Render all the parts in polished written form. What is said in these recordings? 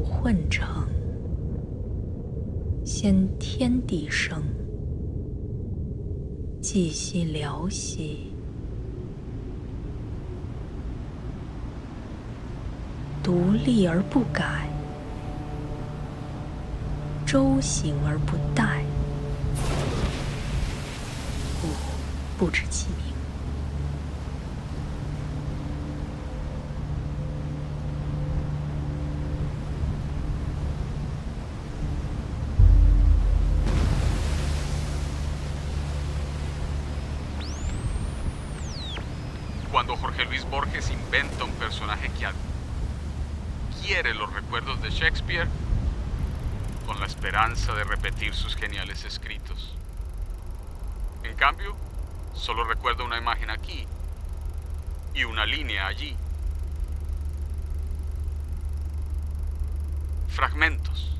五混成，先天地生，寂兮寥兮，独立而不改，周行而不殆，故不知其名。Cuando Jorge Luis Borges inventa un personaje que adquiere los recuerdos de Shakespeare con la esperanza de repetir sus geniales escritos. En cambio, solo recuerda una imagen aquí y una línea allí. Fragmentos.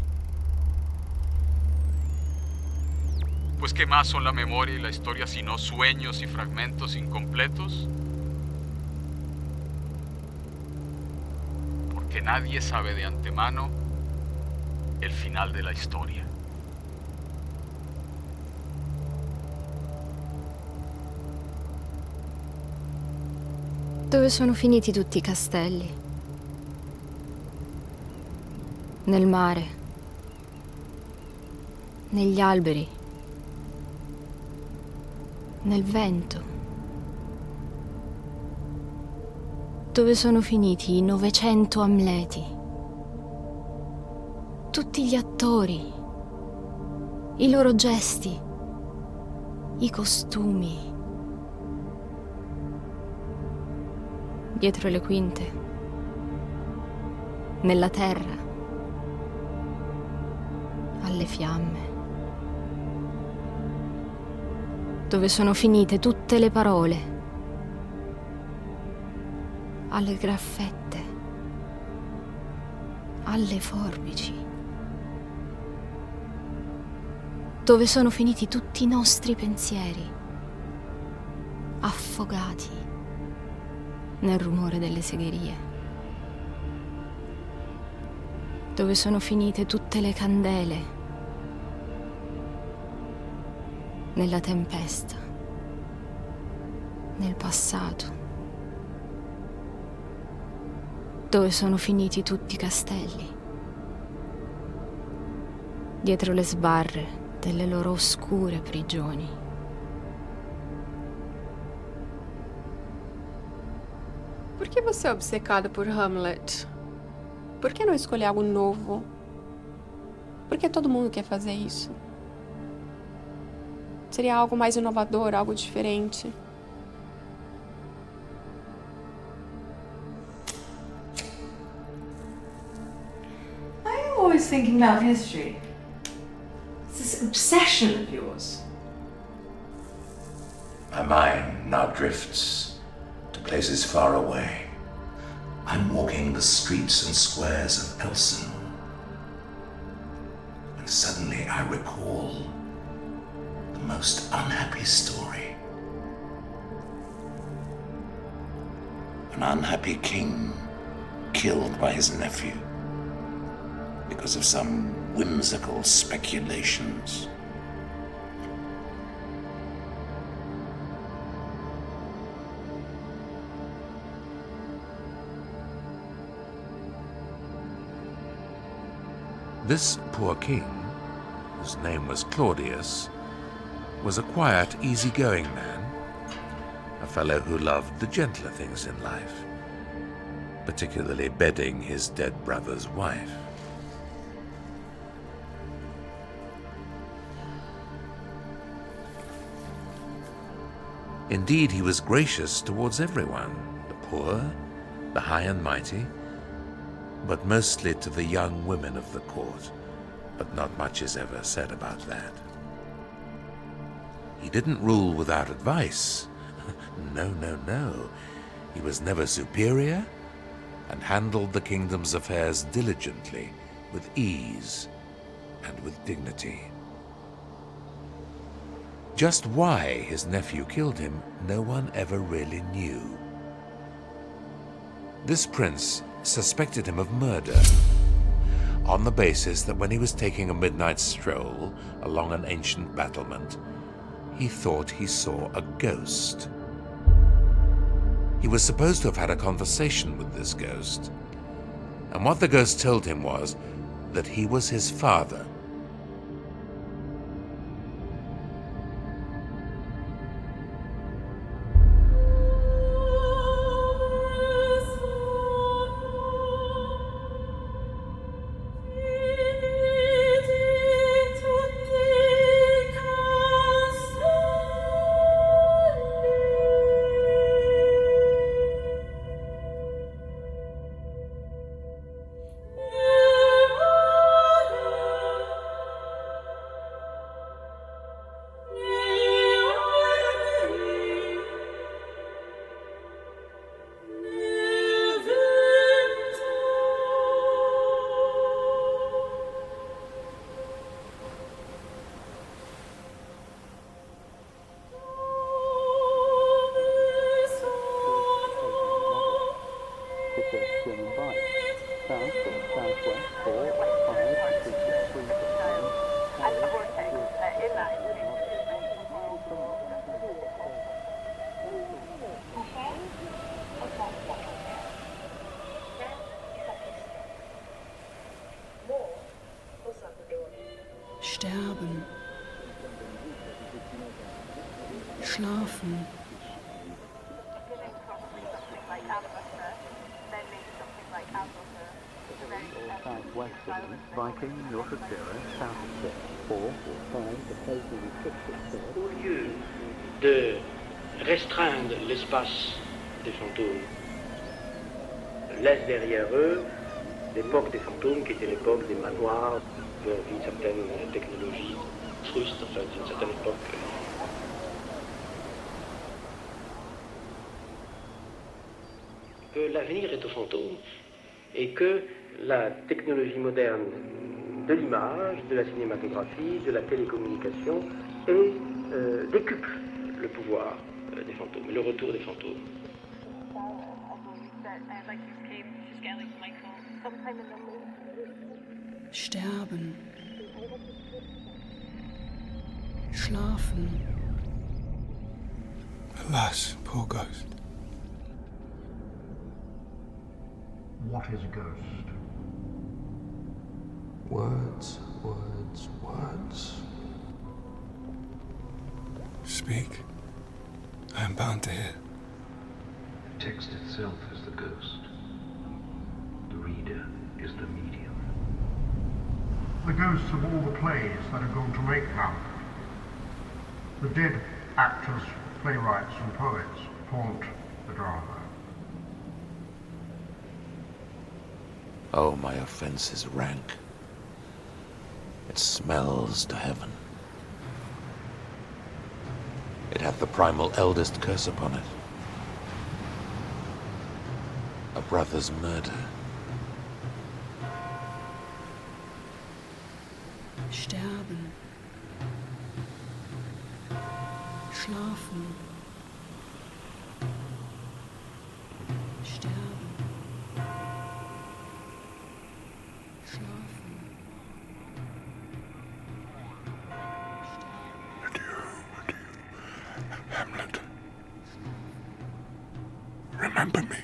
Pues ¿qué más son la memoria y la historia sino sueños y fragmentos incompletos? Que nadie sabe de antemano el final de la historia. Dove sono finiti tutti i castelli? Nel mare, negli alberi, nel vento. Dove sono finiti i 900 Amleti? Tutti gli attori, i loro gesti, i costumi. Dietro le quinte, nella terra, alle fiamme. Dove sono finite tutte le parole? Alle graffette, alle forbici. Dove sono finiti tutti i nostri pensieri, affogati nel rumore delle segherie. Dove sono finite tutte le candele, nella tempesta, nel passato. Dove sono finiti tutti i castelli, dietro le sbarre delle loro oscure prigioni. Por que você é obcecado por Hamlet? Por que não escolher algo novo? Por que todo mundo quer fazer isso? Seria algo mais inovador, algo diferente. Always thinking about history. It's this obsession of yours. My mind now drifts to places far away. I'm walking the streets and squares of Elson, when suddenly I recall the most unhappy story. An unhappy king killed by his nephew because of some whimsical speculations. This poor king, whose name was Claudius, was a quiet, easygoing man, a fellow who loved the gentler things in life, particularly bedding his dead brother's wife. Indeed, he was gracious towards everyone, the poor, the high and mighty, but mostly to the young women of the court, but not much is ever said about that. He didn't rule without advice. No, no, no. He was never superior and handled the kingdom's affairs diligently, with ease and with dignity. Just why his nephew killed him, no one ever really knew. This prince suspected him of murder. on the basis that when he was taking a midnight stroll along an ancient battlement, he thought he saw a ghost. He was supposed to have had a conversation with this ghost, and what the ghost told him was that he was his father. Sterben. Schlafen. Au lieu de restreindre l'espace des fantômes, laisse derrière eux l'époque des fantômes qui était l'époque des manoirs, d'une certaine technologie fruste, enfin d'une certaine époque. Que l'avenir est aux fantômes et que la technologie moderne de l'image, de la cinématographie, de la télécommunication décuple le pouvoir des fantômes, le retour des fantômes. Sterben. Schlafen. Alas, poor ghost. What is a ghost? Words, words, words. Speak. I am bound to hear. The text itself is the ghost. The reader is the medium. The ghosts of all the plays that are going to make Hamlet. The dead actors, playwrights and poets haunt the drama. Oh, my offense is rank. It smells to heaven. It hath the primal eldest curse upon it. A brother's murder. Sterben. Schlafen. Sterben. Schlafen. Adieu. Hamlet. Remember me.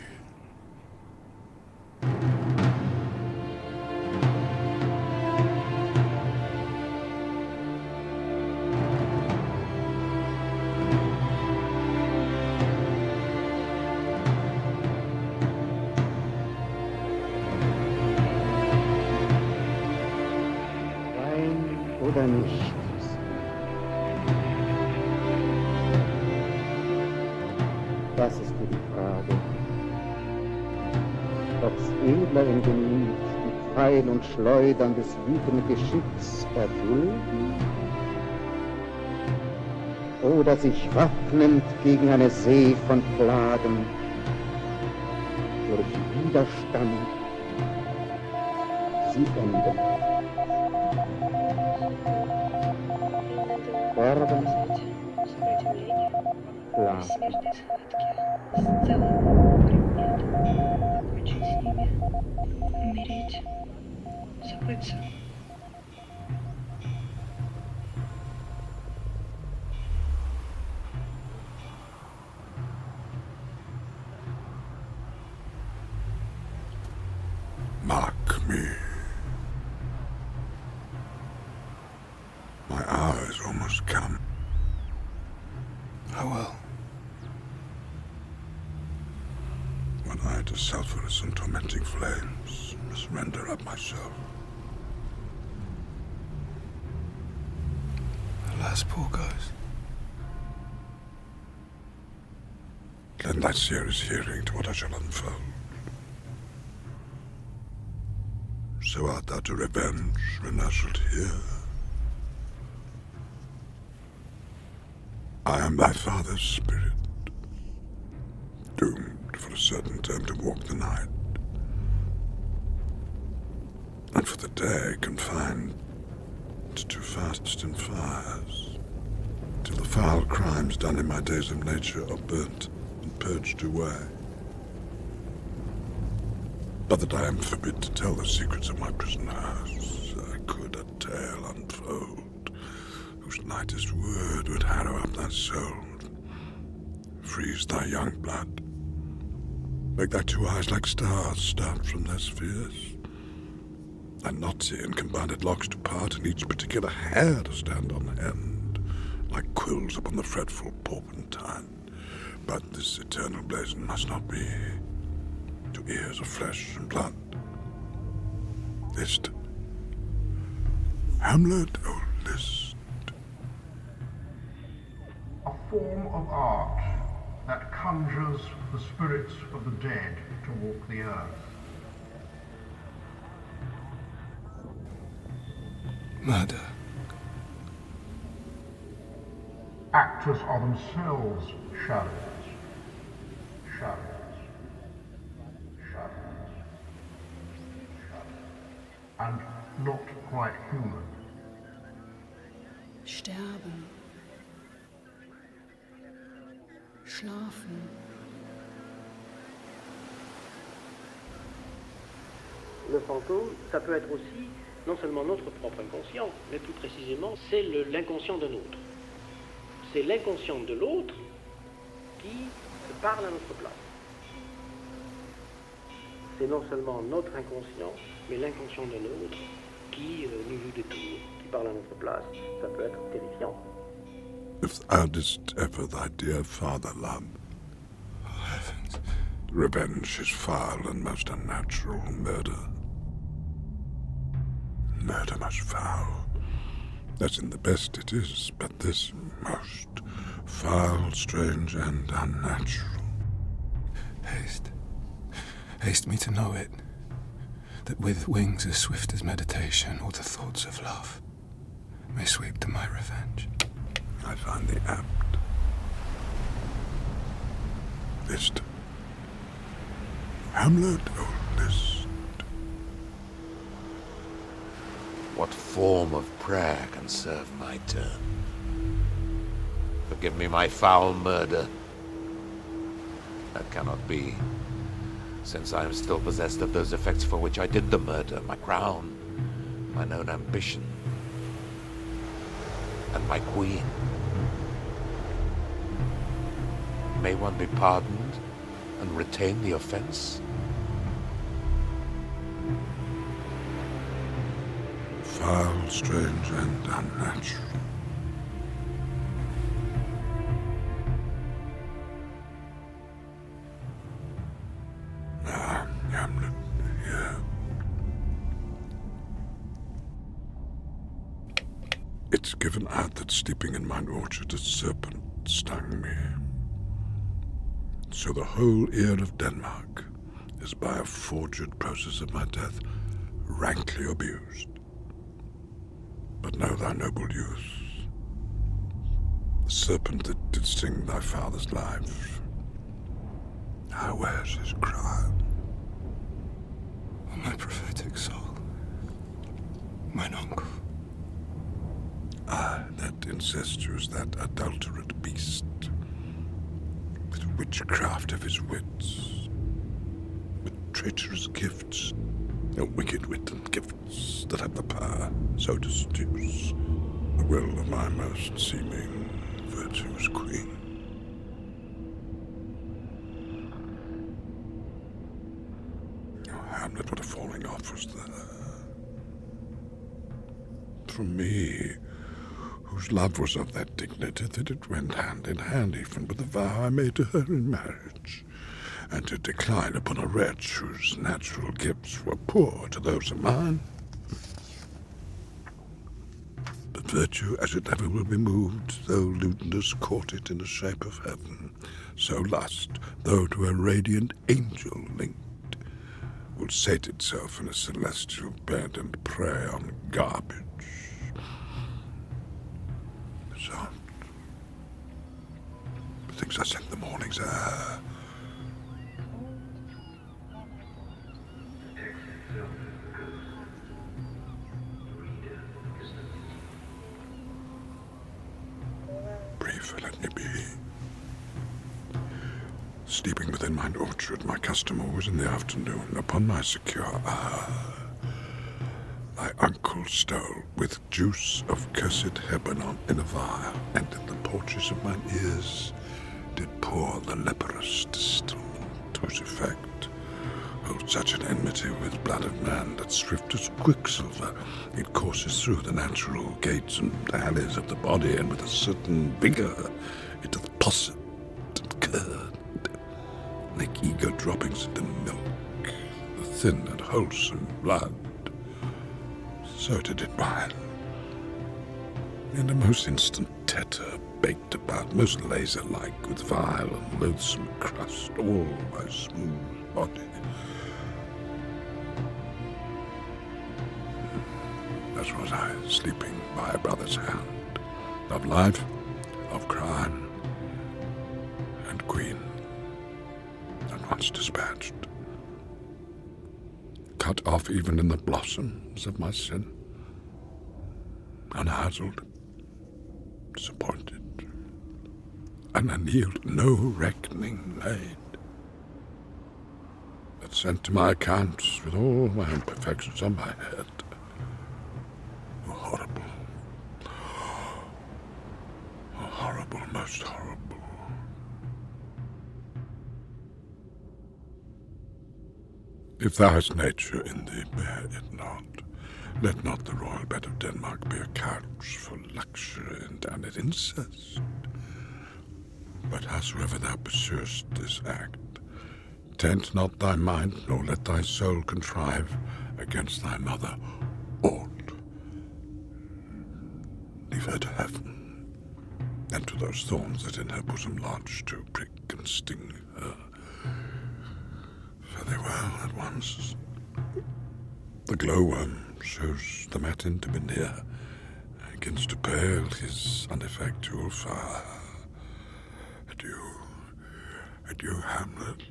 Oder nicht. Das ist die Frage. Ob's edler im Gemüt die Pfeil und Schleudern des wütenden Geschicks erdulden oder sich wappnend gegen eine See von Plagen durch Widerstand sie enden. Sterben, schlafen. Умереть, secrets. Mark me. My hour is almost come. I will. When I to sulphurous and tormenting flames must render up myself. Alas, poor ghost. Lend thy serious hearing to what I shall unfold. So art thou to revenge when thou shalt hear. I am thy father's spirit, doomed for a certain term to walk the night, and for the day confined to fast and fires, till the foul crimes done in my days of nature are burnt and purged away. But that I am forbid to tell the secrets of my prison house, I could a tale unfold, whose lightest word would harrow up thy soul, freeze thy young blood, make thy two eyes like stars start from their spheres, thy knotty and combined locks to part, and each particular hair to stand on end, like quills upon the fretful porpentine. But this eternal blazon must not be to ears of flesh and blood. List, Hamlet, oh list. A form of art that conjures the spirits of the dead to walk the earth. Murder. Actors are themselves shadows. Shadows. Shadows. Shadows. And not quite human. Sterben. Schlafen. Le fantôme, ça peut être aussi non seulement notre propre inconscient, mais plus précisément, c'est l'inconscient d'un autre. C'est l'inconscient de l'autre qui parle à notre place. C'est non seulement notre inconscient, mais l'inconscient d'un autre qui nous joue des tours, qui parle à notre place. Ça peut être terrifiant. If thou didst ever thy dear father love, Oh, heavens. revenge is foul and most unnatural murder. Murder most foul, as in the best it is, but this most foul, strange, and unnatural. Haste. Haste me to know it, that with wings as swift as meditation or the thoughts of love may sweep to my revenge. I find thee apt. List, Hamlet, oh list. What form of prayer can serve my turn? Forgive me my foul murder. That cannot be, since I am still possessed of those effects for which I did the murder, my crown, mine own ambition, and my queen. May one be pardoned and retain the offense? Foul, strange, and unnatural. Ah, Hamlet, here. It's given out that sleeping in mine orchard a serpent stung me. So the whole ear of Denmark is by a forged process of my death rankly abused. But know thy noble youth, the serpent that did sting thy father's life, how wears his crown? Oh, my prophetic soul. Mine uncle. Ah, that incestuous, that adulterate beast, with witchcraft of his wits, with traitorous gifts, A wicked wit and gifts that have the power so to seduce the will of my most seeming virtuous queen. Oh, Hamlet, what a falling off was there. From me, whose love was of that dignity that it went hand in hand even with the vow I made to her in marriage, and to decline upon a wretch whose natural gifts were poor to those of mine. But virtue as it ever will be moved, though lewdness court it in the shape of heaven, so lust, though to a radiant angel linked, will sate itself in a celestial bed and prey on garbage. Soft. Things I scent the morning's air. Brief, let me be. Sleeping within mine orchard, my custom always in the afternoon, upon my secure hour, my uncle stole, with juice of cursed Hebanon in a vial, and in the porches of mine ears did pour the leprous distilment, whose effect holds such an enmity with blood of man that swift as quicksilver it courses through the natural gates and alleys of the body, and with a certain vigour it doth posset and curd, like eager droppings into milk, the thin and wholesome blood. So did it mine, in a most instant tetter, baked about, most laser-like, with vile and loathsome crust, all my smooth body. Thus was I, sleeping by a brother's hand, of life, of crime, and queen, at once dispatched, cut off even in the blossoms of my sin, unhazzled, disappointed, and annealed, no reckoning made, but sent to my accounts with all my imperfections on my head. Oh, horrible, oh, horrible, most horrible. If thou hast nature in thee, bear it not. Let not the royal bed of Denmark be a couch for luxury and damned incest. But howsoever thou pursuest this act, tent not thy mind, nor let thy soul contrive against thy mother aught. Leave her to heaven, and to those thorns that in her bosom lodge to prick and sting her. Fare thee well at once. The glowworm shows the matin to be near, against to pale his ineffectual fire. Adieu, adieu, Hamlet.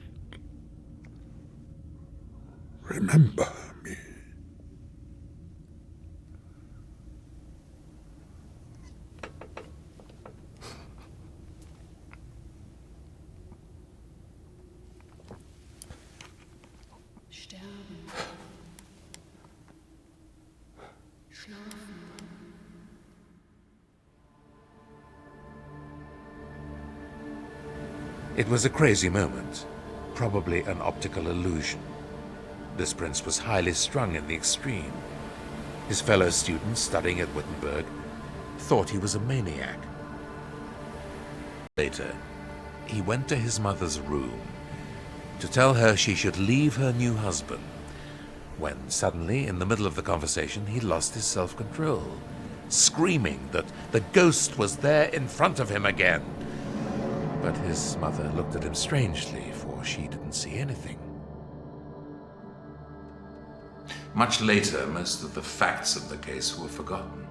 Remember me. It was a crazy moment, probably an optical illusion. This prince was highly strung in the extreme. His fellow students studying at Wittenberg thought he was a maniac. Later, he went to his mother's room to tell her she should leave her new husband, when suddenly, in the middle of the conversation, he lost his self-control, screaming that the ghost was there in front of him again. But his mother looked at him strangely, for she didn't see anything. Much later, most of the facts of the case were forgotten,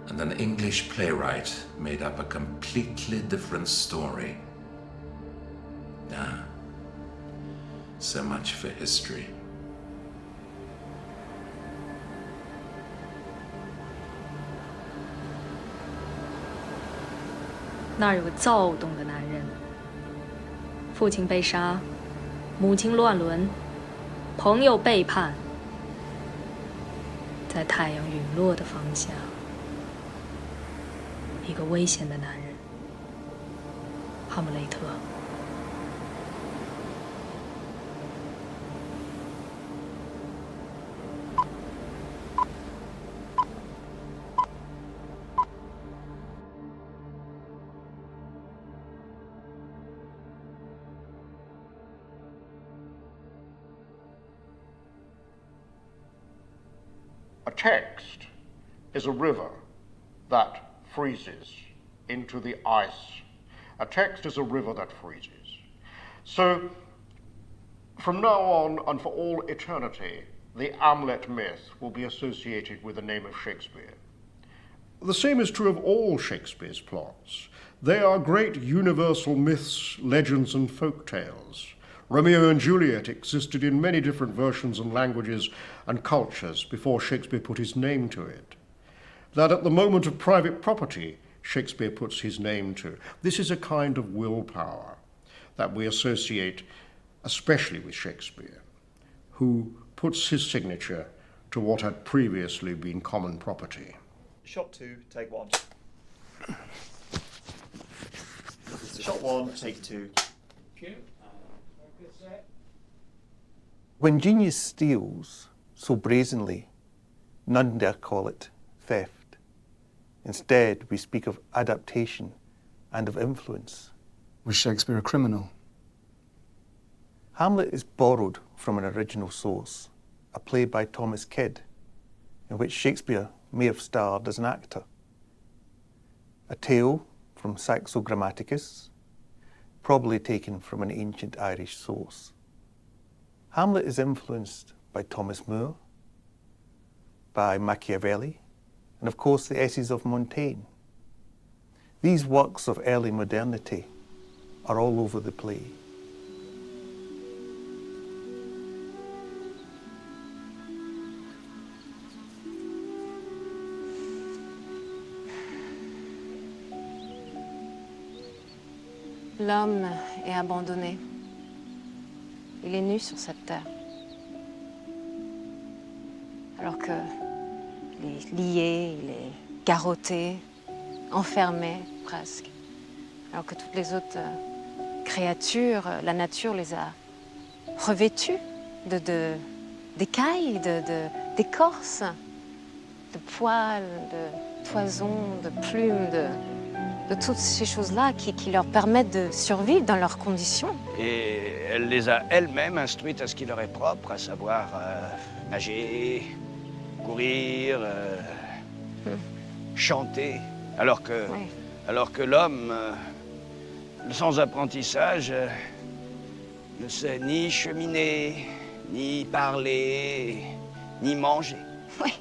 and an English playwright made up a completely different story. Ah, so much for history. 那儿有个躁动的男人，父亲被杀，母亲乱伦，朋友背叛，在太阳陨落的方向，一个危险的男人，哈姆雷特。A text is a river that freezes into the ice. A text is a river that freezes. So, from now on and for all eternity, the Hamlet myth will be associated with the name of Shakespeare. The same is true of all Shakespeare's plots. They are great universal myths, legends, and folk tales. Romeo and Juliet existed in many different versions and languages and cultures before Shakespeare put his name to it. That at the moment of private property, Shakespeare puts his name to. This is a kind of willpower that we associate especially with Shakespeare, who puts his signature to what had previously been common property. Shot 2, take 1. Shot 1, take 2. When genius steals so brazenly, none dare call it theft. Instead, we speak of adaptation and of influence. Was Shakespeare a criminal? Hamlet is borrowed from an original source, a play by Thomas Kidd, in which Shakespeare may have starred as an actor. A tale from Saxo Grammaticus, probably taken from an ancient Irish source. Hamlet is influenced by Thomas More, by Machiavelli, and of course the essays of Montaigne. These works of early modernity are all over the play. L'homme est abandonné. Il est nu sur cette terre. Alors que il est lié, il est garrotté, enfermé presque. Alors que toutes les autres créatures, la nature les a revêtus d'écailles, d'écorce, de poils, de toisons, de plumes, de toutes ces choses-là qui leur permettent de survivre dans leurs conditions. Et elle les a elle-même instruites à ce qui leur est propre, à savoir nager, courir, chanter. Alors que l'homme, sans apprentissage, ne sait ni cheminer, ni parler, ni manger. Oui,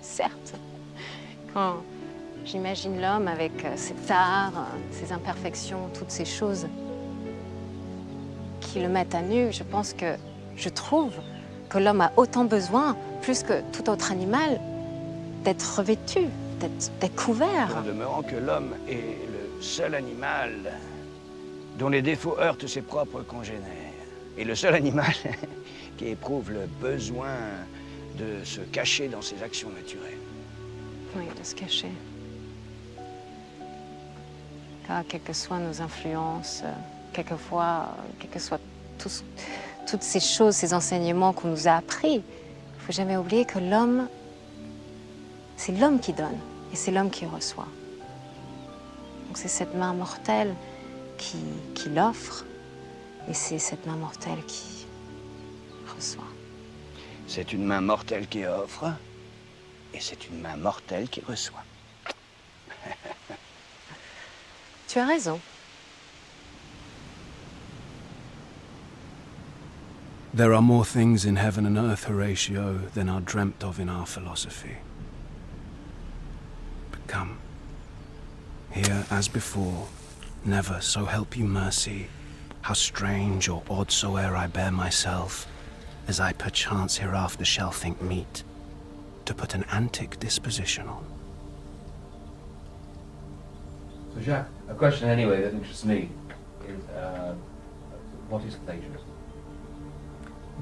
certes. Quand j'imagine l'homme avec ses tares, ses imperfections, toutes ces choses qui le mettent à nu, je trouve que l'homme a autant besoin, plus que tout autre animal, d'être revêtu, d'être couvert. En demeurant que l'homme est le seul animal dont les défauts heurtent ses propres congénères, et le seul animal qui éprouve le besoin de se cacher dans ses actions naturelles. Oui, de se cacher. Car quelles que soient nos influences, quelquefois, quelles que soient toutes ces choses, ces enseignements qu'on nous a appris, il ne faut jamais oublier que l'homme, c'est l'homme qui donne et c'est l'homme qui reçoit. Donc c'est cette main mortelle qui l'offre et c'est cette main mortelle qui reçoit. C'est une main mortelle qui offre et c'est une main mortelle qui reçoit. Tu as raison. There are more things in heaven and earth, Horatio, than are dreamt of in our philosophy. But come, here as before, never, so help you mercy, how strange or odd soe'er I bear myself, as I perchance hereafter shall think meet, to put an antic disposition on. So Jacques, a question anyway that interests me is, what is plagiarism?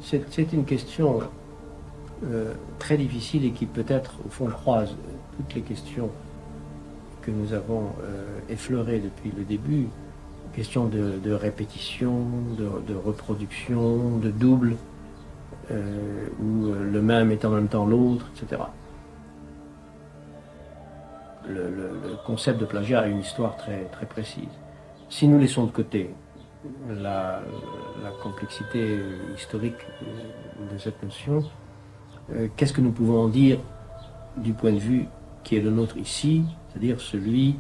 C'est une question très difficile et qui peut-être, au fond, croise toutes les questions que nous avons effleurées depuis le début. Question de répétition, de reproduction, de double, où le même est en même temps l'autre, etc. Le concept de plagiat a une histoire très, très précise. Si nous laissons de côté la complexité historique de cette notion, qu'est-ce que nous pouvons en dire du point de vue qui est le nôtre ici, c'est-à-dire celui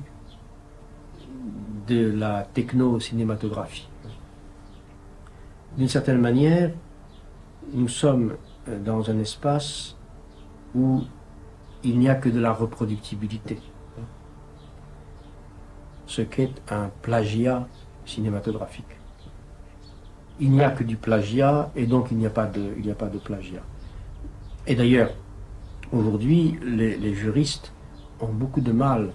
de la techno-cinématographie. D'une certaine manière, nous sommes dans un espace où il n'y a que de la reproductibilité, ce qu'est un plagiat cinématographique. Il n'y a que du plagiat et donc il n'y a pas de plagiat. Et d'ailleurs, aujourd'hui, les juristes ont beaucoup de mal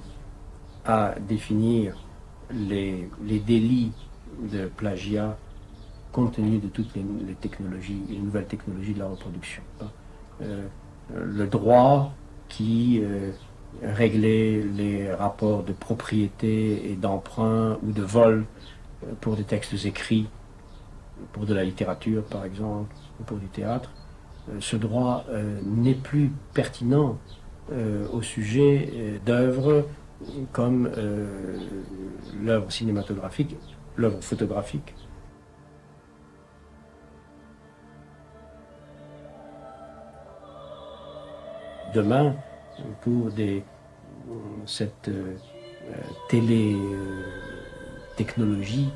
à définir les délits de plagiat compte tenu de toutes les technologies, les nouvelles technologies de la reproduction. Le droit qui réglait les rapports de propriété et d'emprunt ou de vol pour des textes écrits, pour de la littérature par exemple, ou pour du théâtre, ce droit n'est plus pertinent au sujet d'œuvres comme l'œuvre cinématographique, l'œuvre photographique. Demain, pour cette télé-technologie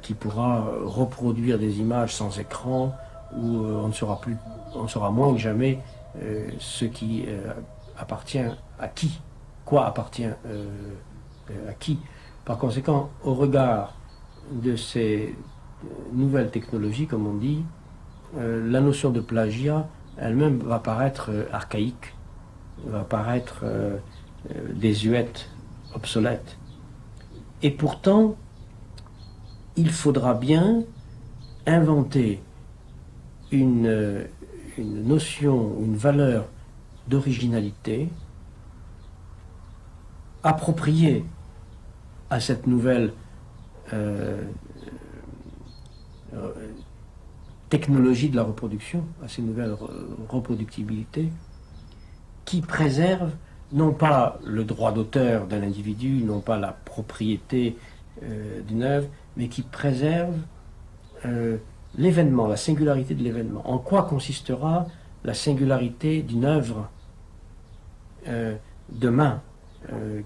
qui pourra reproduire des images sans écran, où on saura moins que jamais ce qui appartient à qui, quoi appartient à qui. Par conséquent, au regard de ces nouvelles technologies, comme on dit, la notion de plagiat elle-même va paraître archaïque, va paraître désuète, obsolète. Et pourtant, il faudra bien inventer une notion, une valeur d'originalité appropriée à cette nouvelle technologie de la reproduction, à ces nouvelles reproductibilités, qui préservent non pas le droit d'auteur d'un individu, non pas la propriété d'une œuvre, mais qui préservent l'événement, la singularité de l'événement. En quoi consistera la singularité d'une œuvre demain,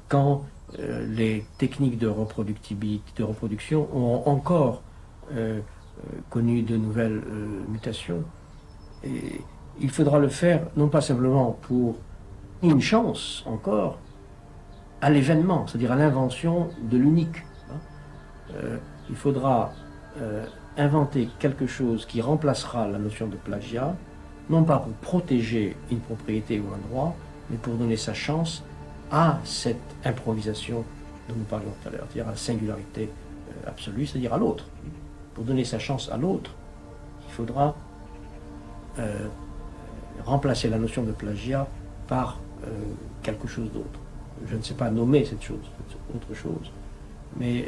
quand les techniques de reproductibilité, de reproduction ont encore connu de nouvelles mutations. Et il faudra le faire non pas simplement pour une chance encore à l'événement, c'est-à-dire à l'invention de l'unique. Il faudra inventer quelque chose qui remplacera la notion de plagiat, non pas pour protéger une propriété ou un droit, mais pour donner sa chance à cette improvisation dont nous parlions tout à l'heure, c'est-à-dire à la singularité absolue, c'est-à-dire à l'autre. Pour donner sa chance à l'autre, il faudra remplacer la notion de plagiat par quelque chose d'autre. Je ne sais pas nommer cette chose, autre chose, mais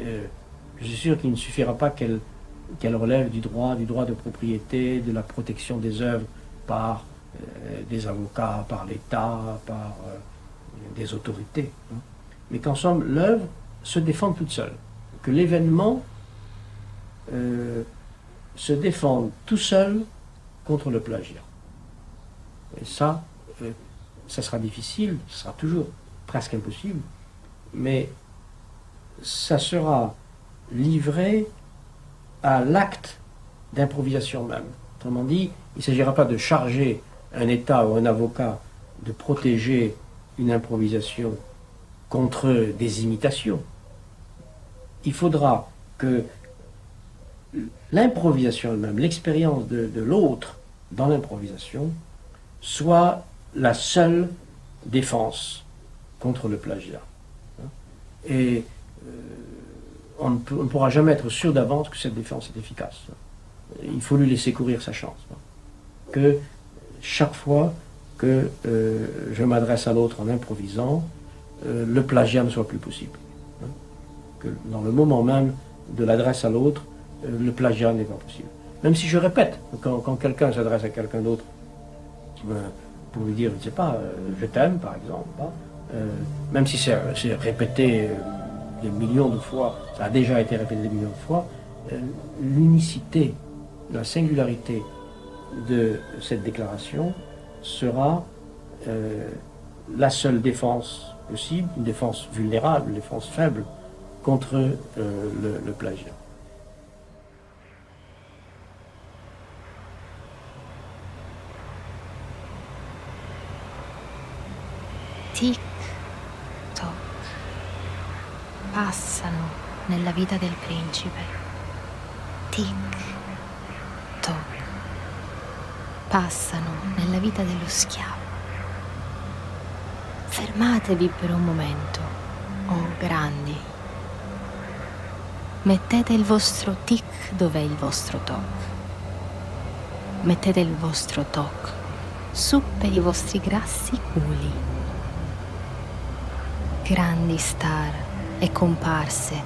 je suis sûr qu'il ne suffira pas qu'elle relève du droit de propriété, de la protection des œuvres par des avocats, par l'État, par des autorités, hein. Mais qu'en somme, l'œuvre se défende toute seule, que l'événement se défende tout seul contre le plagiat. Et ça sera difficile, ça sera toujours presque impossible, mais ça sera livré à l'acte d'improvisation même. Autrement dit, il ne s'agira pas de charger un État ou un avocat de protéger une improvisation contre des imitations. Il faudra que l'improvisation elle-même, l'expérience de l'autre dans l'improvisation, soit la seule défense contre le plagiat. Et on ne pourra jamais être sûr d'avance que cette défense est efficace. il faut lui laisser courir sa chance. Que chaque fois que je m'adresse à l'autre en improvisant, le plagiat ne soit plus possible. Que dans le moment même de l'adresse à l'autre, le plagiat n'est pas possible. Même si je répète, quand quelqu'un s'adresse à quelqu'un d'autre, pour lui dire, je ne sais pas, je t'aime par exemple, même si c'est répété des millions de fois, ça a déjà été répété des millions de fois, l'unicité, la singularité de cette déclaration sera la seule défense possible, une défense vulnérable, une défense faible contre le plagiat. Tic, toc, passano nella vita del principe. Tic, toc, passano nella vita dello schiavo. Fermatevi per un momento, oh grandi. Mettete il vostro tic dov'è il vostro toc. Mettete il vostro toc su per i vostri grassi culi. Grandi star e comparse,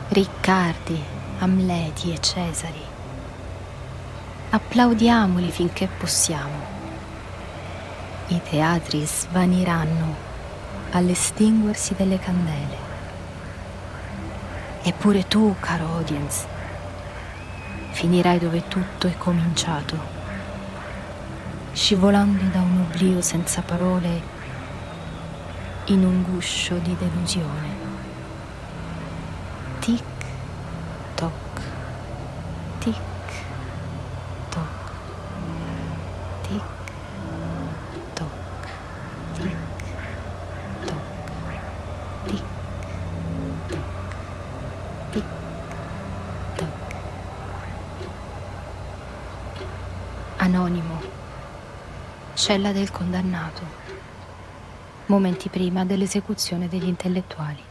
Riccardi, Amleti e Cesari. Applaudiamoli finché possiamo. I teatri svaniranno all'estinguersi delle candele. Eppure tu, caro audience, finirai dove tutto è cominciato, scivolando da un oblio senza parole in un guscio di delusione. Tic, toc, tic, toc, tic, toc, tic, toc, tic, toc, tic, toc. Anonimo, cella del condannato. Momenti prima dell'esecuzione degli intellettuali.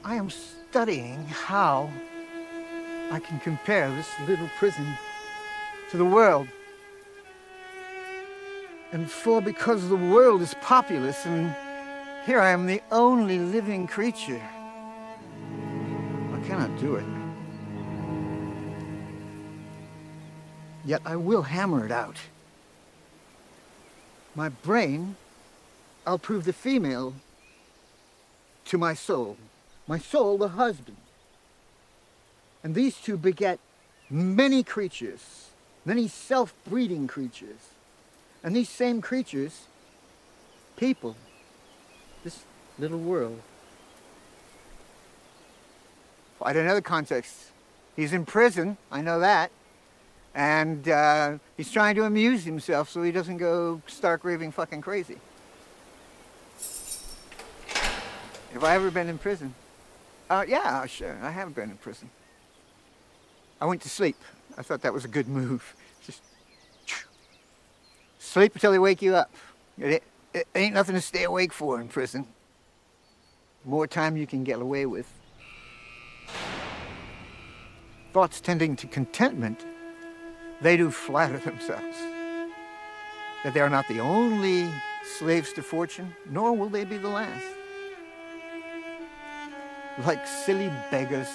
I am studying how I can compare this little prison to the world. And because the world is populous and here I am the only living creature, I cannot do it. Yet I will hammer it out. My brain, I'll prove the female to my soul the husband. And these two beget many creatures, many self-breeding creatures. And these same creatures, people, this little world. Quite another context. He's in prison, I know that. And he's trying to amuse himself so he doesn't go stark raving fucking crazy. Have I ever been in prison? Yeah, sure, I have been in prison. I went to sleep. I thought that was a good move. Just sleep until they wake you up. It ain't nothing to stay awake for in prison. More time you can get away with. Thoughts tending to contentment, they do flatter themselves that they are not the only slaves to fortune, nor will they be the last. Like silly beggars,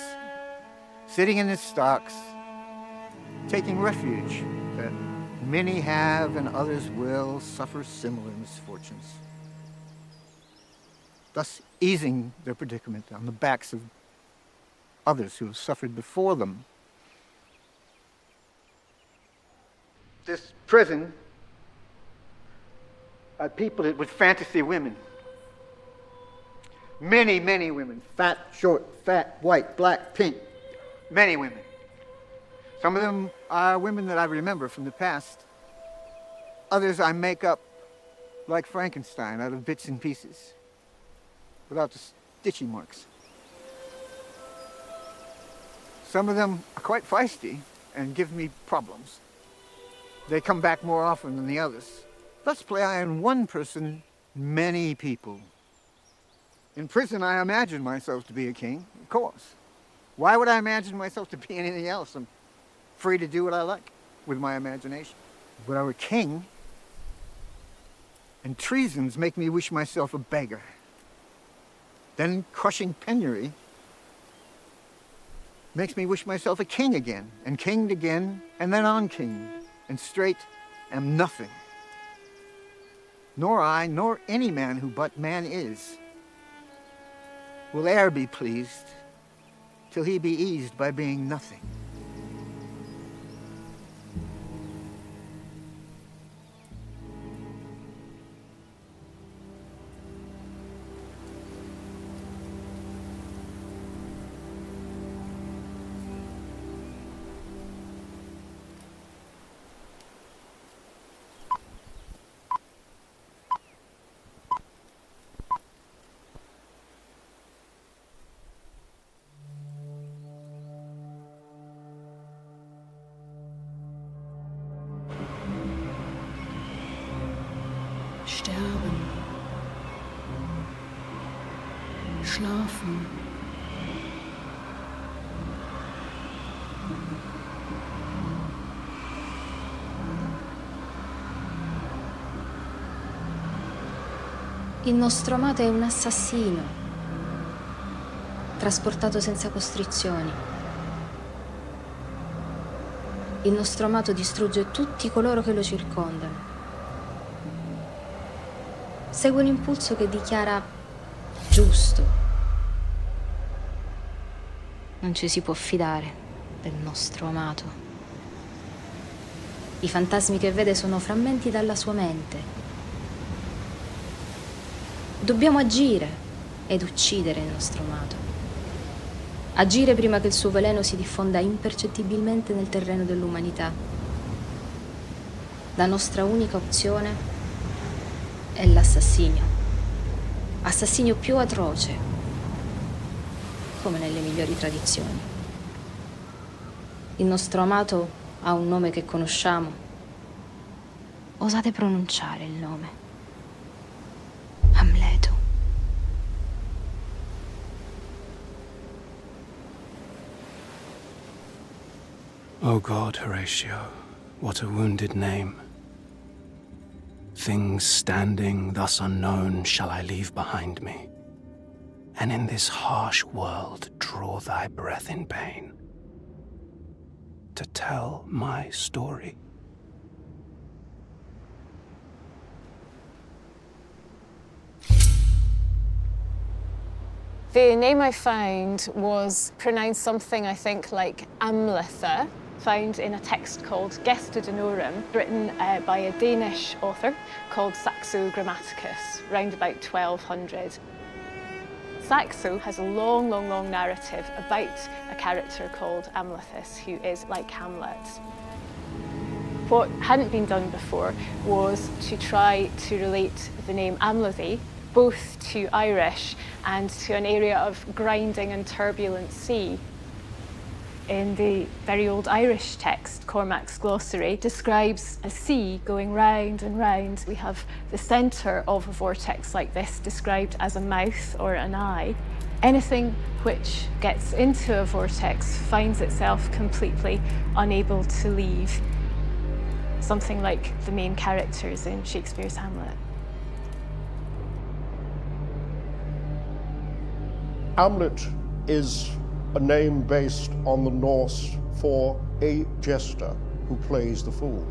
sitting in the stocks, taking refuge that many have and others will suffer similar misfortunes, thus easing their predicament on the backs of others who have suffered before them. This prison, I peopled it with fantasy women. Many, many women. Fat, short, fat, white, black, pink. Many women. Some of them are women that I remember from the past. Others I make up like Frankenstein out of bits and pieces, without the stitching marks. Some of them are quite feisty and give me problems. They come back more often than the others. Thus play I in one person many people. In prison, I imagine myself to be a king, of course. Why would I imagine myself to be anything else? I'm free to do what I like with my imagination. But I were king, and treasons make me wish myself a beggar. Then crushing penury makes me wish myself a king again, and kinged again, and then unkinged, and straight am nothing. Nor I, nor any man who but man is, will e'er be pleased till he be eased by being nothing. Sterben. Schlafen. Il nostro amato è un assassino, trasportato senza costrizioni. Il nostro amato distrugge tutti coloro che lo circondano. Segue un impulso che dichiara giusto. Non ci si può fidare del nostro amato. I fantasmi che vede sono frammenti dalla sua mente. Dobbiamo agire ed uccidere il nostro amato. Agire prima che il suo veleno si diffonda impercettibilmente nel terreno dell'umanità. La nostra unica opzione è l'assassinio. Assassinio più atroce, come nelle migliori tradizioni. Il nostro amato ha un nome che conosciamo. Osate pronunciare il nome. Hamleto. O God, Horatio, what a wounded name. Things standing thus unknown shall I leave behind me, and in this harsh world draw thy breath in pain, to tell my story. The name I found was pronounced something, I think, like Amletha, found in a text called Gesta Danorum, written by a Danish author called Saxo Grammaticus, round about 1200. Saxo has a long, long, long narrative about a character called Amlethus, who is like Hamlet. What hadn't been done before was to try to relate the name Amlethy both to Irish and to an area of grinding and turbulent sea. In the very old Irish text, Cormac's Glossary describes a sea going round and round. We have the centre of a vortex like this described as a mouth or an eye. Anything which gets into a vortex finds itself completely unable to leave. Something like the main characters in Shakespeare's Hamlet. Hamlet is a name based on the Norse for a jester who plays the fool.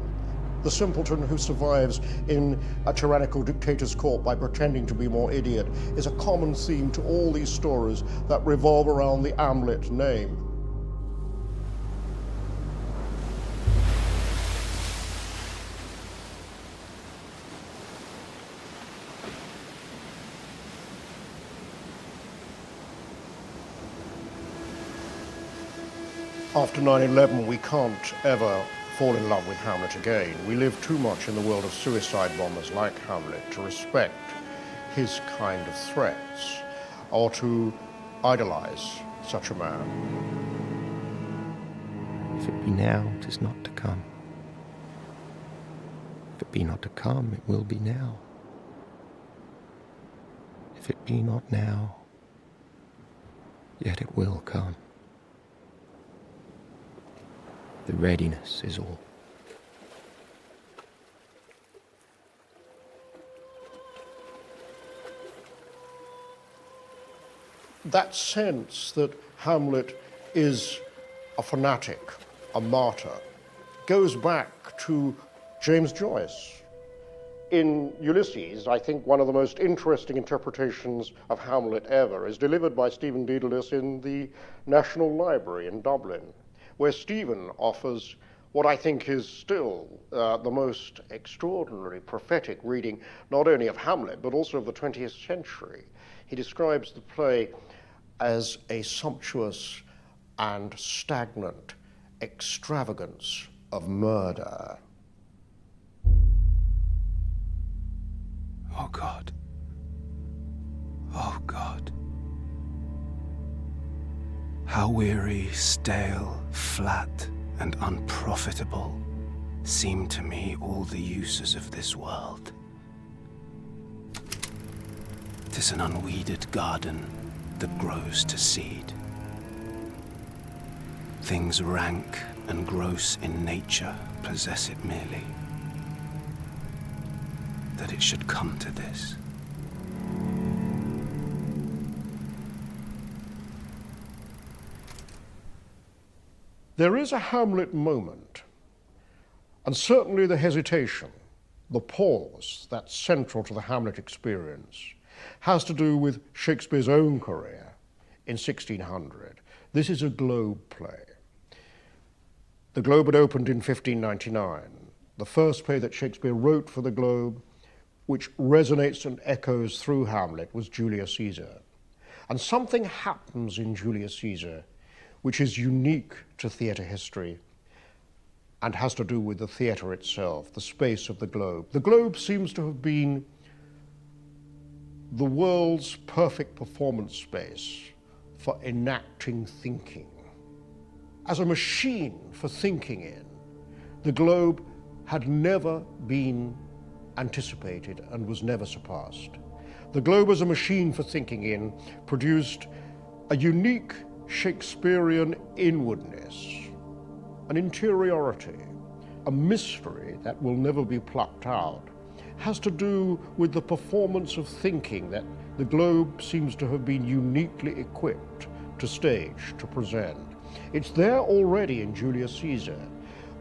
The simpleton who survives in a tyrannical dictator's court by pretending to be more idiot is a common theme to all these stories that revolve around the Hamlet name. After 9/11, we can't ever fall in love with Hamlet again. We live too much in the world of suicide bombers like Hamlet to respect his kind of threats or to idolize such a man. If it be now, 'tis not to come. If it be not to come, it will be now. If it be not now, yet it will come. The readiness is all. That sense that Hamlet is a fanatic, a martyr, goes back to James Joyce. In Ulysses, I think one of the most interesting interpretations of Hamlet ever is delivered by Stephen Dedalus in the National Library in Dublin, where Stephen offers what I think is still the most extraordinary prophetic reading, not only of Hamlet, but also of the 20th century. He describes the play as a sumptuous and stagnant extravagance of murder. Oh God. Oh God. How weary, stale, flat, and unprofitable seem to me all the uses of this world. 'Tis an unweeded garden that grows to seed. Things rank and gross in nature possess it merely. That it should come to this. There is a Hamlet moment, and certainly the hesitation, the pause that's central to the Hamlet experience, has to do with Shakespeare's own career in 1600. This is a Globe play. The Globe had opened in 1599, the first play that Shakespeare wrote for the Globe, which resonates and echoes through Hamlet, was Julius Caesar. And something happens in Julius Caesar which is unique to theatre history and has to do with the theatre itself, the space of the Globe. The Globe seems to have been the world's perfect performance space for enacting thinking. As a machine for thinking in, the Globe had never been anticipated and was never surpassed. The Globe as a machine for thinking in produced a unique Shakespearean inwardness, an interiority, a mystery that will never be plucked out. Has to do with the performance of thinking that the Globe seems to have been uniquely equipped to stage, to present. It's there already in Julius Caesar,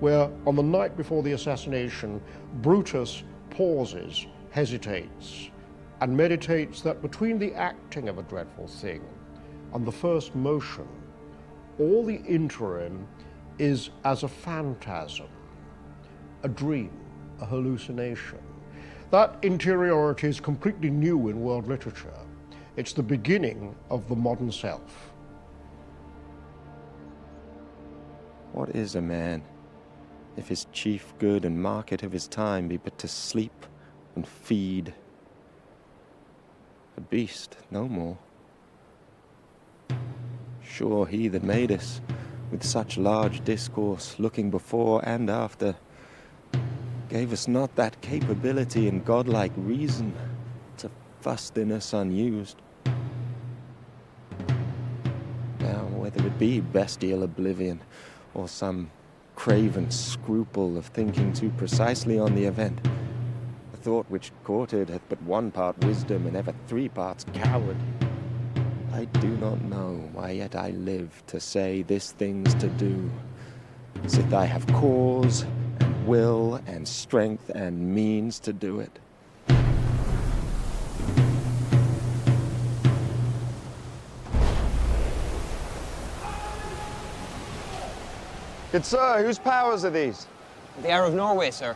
where on the night before the assassination, Brutus pauses, hesitates, and meditates that between the acting of a dreadful thing and the first motion, all the interim is as a phantasm, a dream, a hallucination. That interiority is completely new in world literature. It's the beginning of the modern self. What is a man, if his chief good and market of his time be but to sleep and feed? A beast, no more. Sure, he that made us, with such large discourse, looking before and after, gave us not that capability and godlike reason to fust in us unused. Now, whether it be bestial oblivion, or some craven scruple of thinking too precisely on the event, the thought which courted hath but one part wisdom and ever 3 parts coward. I do not know why yet I live to say this thing's to do, sith I have cause and will and strength and means to do it. Good sir, whose powers are these? The heir of Norway, sir.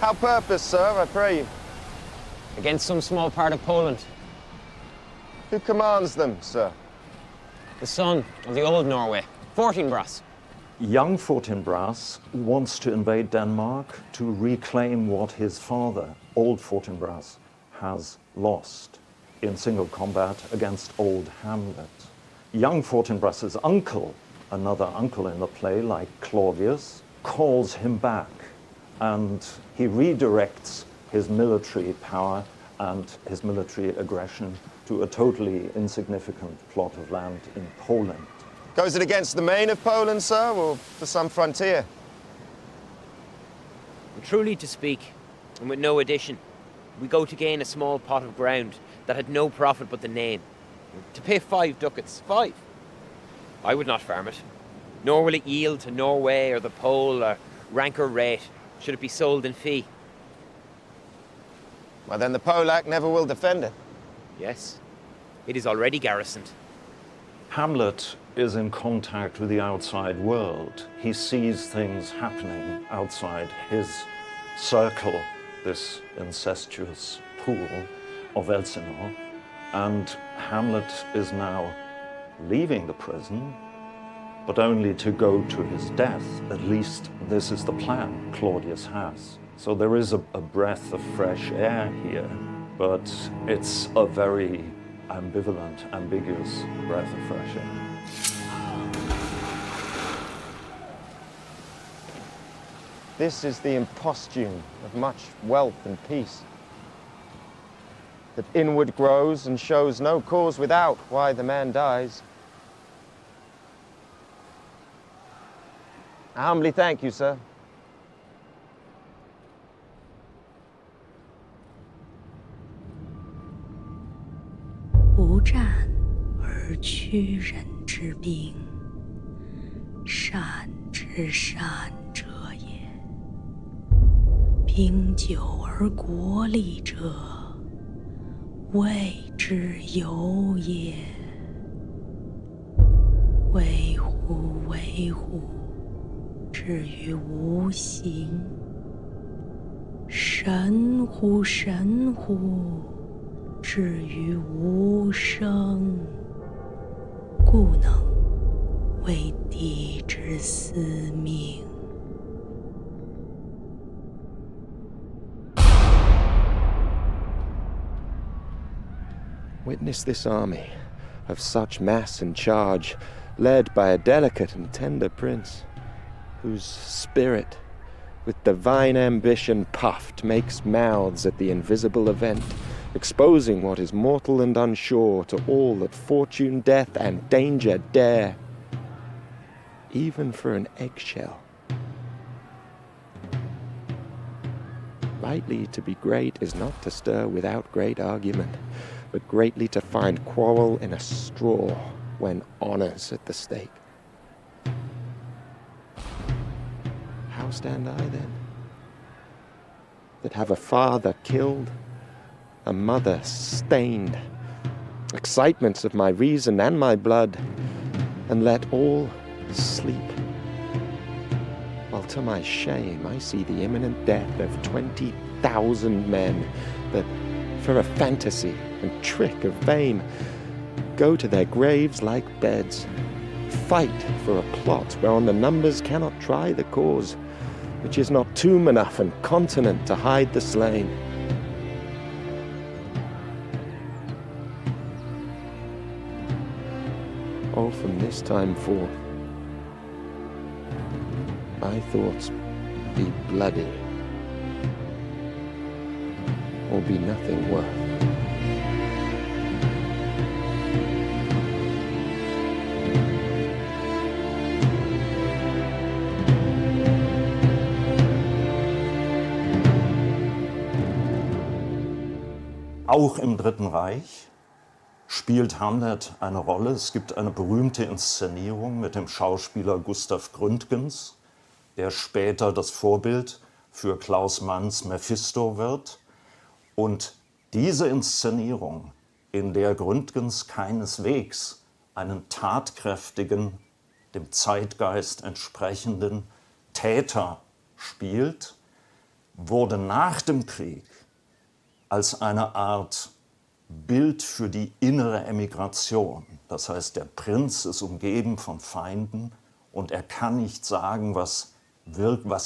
How purpose, sir, I pray you? Against some small part of Poland. Who commands them, sir? The son of the old Norway, Fortinbras. Young Fortinbras wants to invade Denmark to reclaim what his father, old Fortinbras, has lost in single combat against old Hamlet. Young Fortinbras's uncle, another uncle in the play like Claudius, calls him back, and he redirects his military power and his military aggression to a totally insignificant plot of land in Poland. Goes it against the main of Poland, sir, or for some frontier? Truly to speak, and with no addition, we go to gain a small pot of ground that had no profit but the name. To pay 5 ducats, 5. I would not farm it, nor will it yield to Norway or the Pole or ranker rate, should it be sold in fee. Well, then the Polak never will defend it. Yes, it is already garrisoned. Hamlet is in contact with the outside world. He sees things happening outside his circle, this incestuous pool of Elsinore, and Hamlet is now leaving the prison, but only to go to his death. At least this is the plan Claudius has. So there is a breath of fresh air here, but it's a very ambivalent, ambiguous breath of fresh air. This is the imposthume of much wealth and peace, that inward grows and shows no cause without why the man dies. I humbly thank you, sir.不战而屈人之兵，善之善者也。兵久而国利者，谓之有也。维乎维乎，至于无形；神乎神乎，至于无声。故能为帝之司命。Witness this army of such mass and charge, led by a delicate and tender prince, whose spirit, with divine ambition puffed, makes mouths at the invisible event, exposing what is mortal and unsure to all that fortune, death, and danger dare, even for an eggshell. Rightly to be great is not to stir without great argument, but greatly to find quarrel in a straw when honour's at the stake. How stand I then, that have a father killed, a mother stained, excitements of my reason and my blood, and let all sleep, while to my shame I see the imminent death of 20,000 men that, for a fantasy and trick of fame, go to their graves like beds, fight for a plot whereon the numbers cannot try the cause, which is not tomb enough and continent to hide the slain. Oh, from this time forth, my thoughts be bloody, or be nothing worth. Auch im Dritten Reich spielt Hamlet eine Rolle. Es gibt eine berühmte Inszenierung mit dem Schauspieler Gustav Gründgens, der später das Vorbild für Klaus Manns Mephisto wird. Und diese Inszenierung, in der Gründgens keineswegs einen tatkräftigen, dem Zeitgeist entsprechenden Täter spielt, wurde nach dem Krieg als eine Art Bild für die innere Emigration. Das heißt, der Prinz ist umgeben von Feinden und er kann nicht sagen, was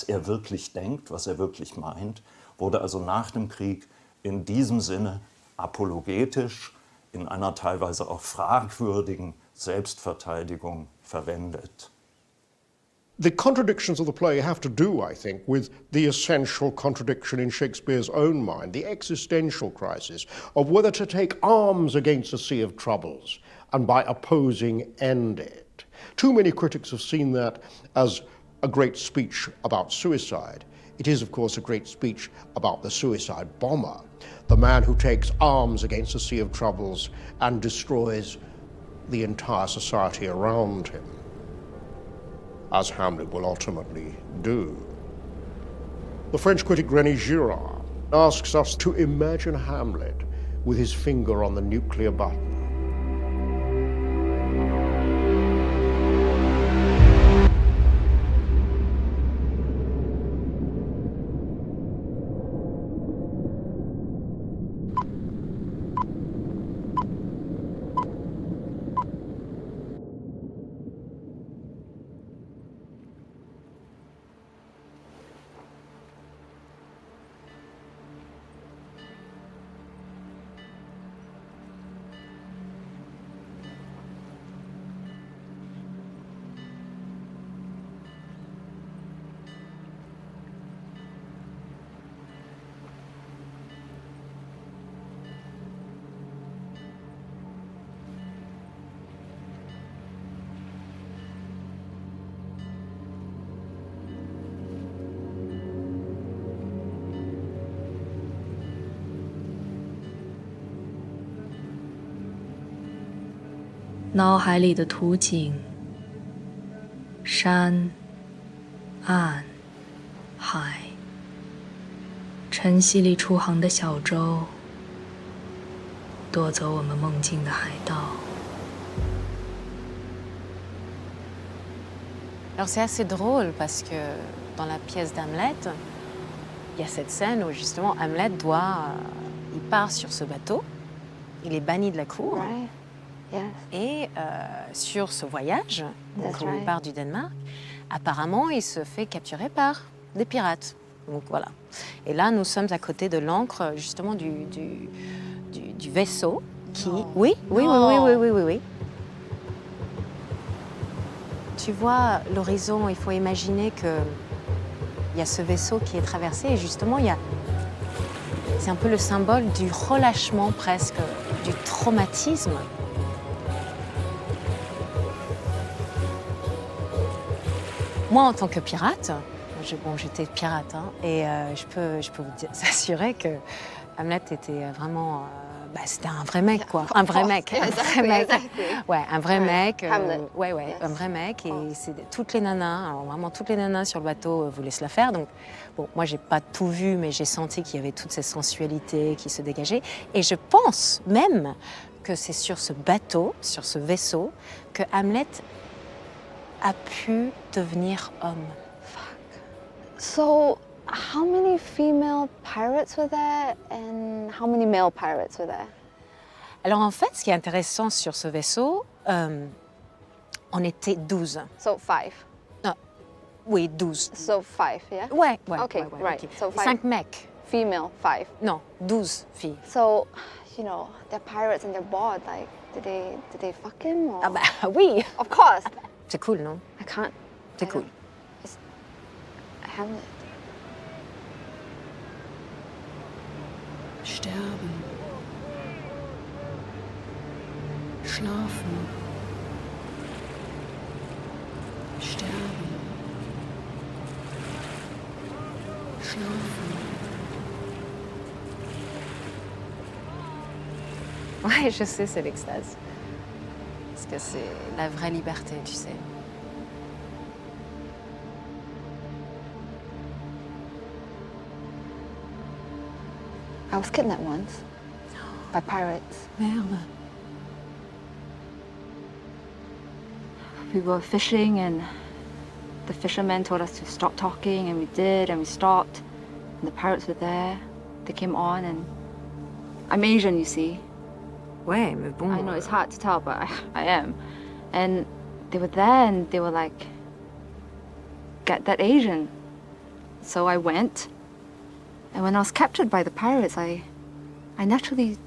er wirklich denkt, was er wirklich meint, wurde also nach dem Krieg in diesem Sinne apologetisch, in einer teilweise auch fragwürdigen Selbstverteidigung verwendet. The contradictions of the play have to do, I think, with the essential contradiction in Shakespeare's own mind, the existential crisis of whether to take arms against a sea of troubles and by opposing end it. Too many critics have seen that as a great speech about suicide. It is, of course, a great speech about the suicide bomber, the man who takes arms against a sea of troubles and destroys the entire society around him, as Hamlet will ultimately do. The French critic René Girard asks us to imagine Hamlet with his finger on the nuclear button.脑海里的图景，山、岸、海，晨曦里出航的小舟，夺走我们梦境的海盗。Alors c'est assez drôle parce que dans la pièce d'Hamlet, il y a cette scène où justement Hamlet il part sur ce bateau, il est banni de la cour. Right. Yes. Et sur ce voyage, donc That's où right. il part du Danemark, apparemment il se fait capturer par des pirates. Donc voilà. Et là nous sommes à côté de l'ancre justement du vaisseau qui... Non. Oui, oui, Non. oui. Tu vois l'horizon, il faut imaginer qu'il y a ce vaisseau qui est traversé et justement c'est un peu le symbole du relâchement presque, du traumatisme. Moi, en tant que pirate, j'étais pirate, hein, et je peux vous assurer que Hamlet était vraiment... c'était un vrai mec, quoi. Un vrai mec. Yeah, Un exactly, vrai mec. exactly. Ouais, un vrai mec. Hamlet. Ouais, Yes. un vrai mec. Et c'est toutes les nanas, alors vraiment toutes les nanas sur le bateau voulaient se la faire. Donc, bon, moi, j'ai pas tout vu, mais j'ai senti qu'il y avait toute cette sensualité qui se dégageait. Et je pense même que c'est sur ce bateau, sur ce vaisseau, que Hamlet a pu devenir homme. So, how many female pirates were there and how many male pirates were there? Alors en fait, ce qui est intéressant sur ce vaisseau, on était 12. So 5. Non, oui, 12. So 5, yeah? Ouais. Okay, ouais, right. ok. So 5 5 mecs. female, 5. Non, 12 filles. So, you know, they're pirates and they're bored. Like, did they fuck him? Or? Ah bah oui. Of course. C'est cool, non? I can't. C'est cool. It's Hamlet. Sterben. Schlafen. Sterben. Schlafen. Ouais, je sais, c'est l'extase. Parce que c'est la vraie liberté, tu sais. I was kidnapped once by pirates. Merde. We were fishing and the fishermen told us to stop talking and we did and we stopped. And the pirates were there. They came on and I'm Asian, you see. Ouais, mais bon. I know it's hard to tell, but I am. And they were there and they were like, get that Asian. So I went. And when I was captured by the pirates, I naturally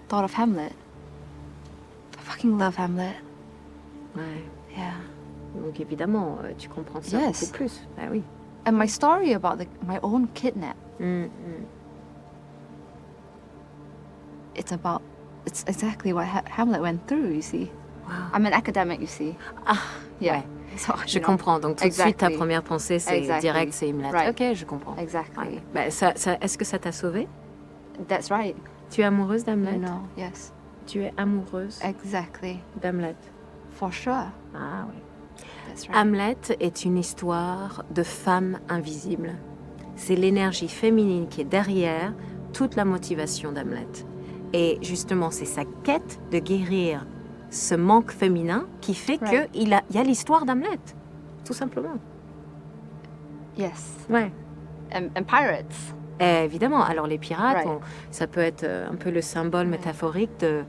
thought of Hamlet. I fucking love Hamlet. Ouais. Yeah. Donc évidemment, tu comprends ça beaucoup plus. Ben oui. And my story about my own kidnap. It's exactly what Hamlet went through, you see. Wow. I'm an academic, you see. Ah, yeah. ouais. So, Je comprends. Donc tout de suite, ta première pensée, c'est direct, c'est Hamlet. Right. Ok, je comprends. Exactly. Ouais. Ben, est-ce que ça t'a sauvée? That's right. Tu es amoureuse d'Hamlet? No, yes. Tu es amoureuse d'Hamlet? For sure. Ah oui. That's right. Hamlet est une histoire de femme invisible. C'est l'énergie féminine qui est derrière toute la motivation d'Hamlet. Et justement, c'est sa quête de guérir ce manque féminin qui fait qu'il y a l'histoire d'Hamlet, tout simplement. Yes. Ouais. And pirates. Évidemment. Alors les pirates, ça peut être un peu le symbole métaphorique de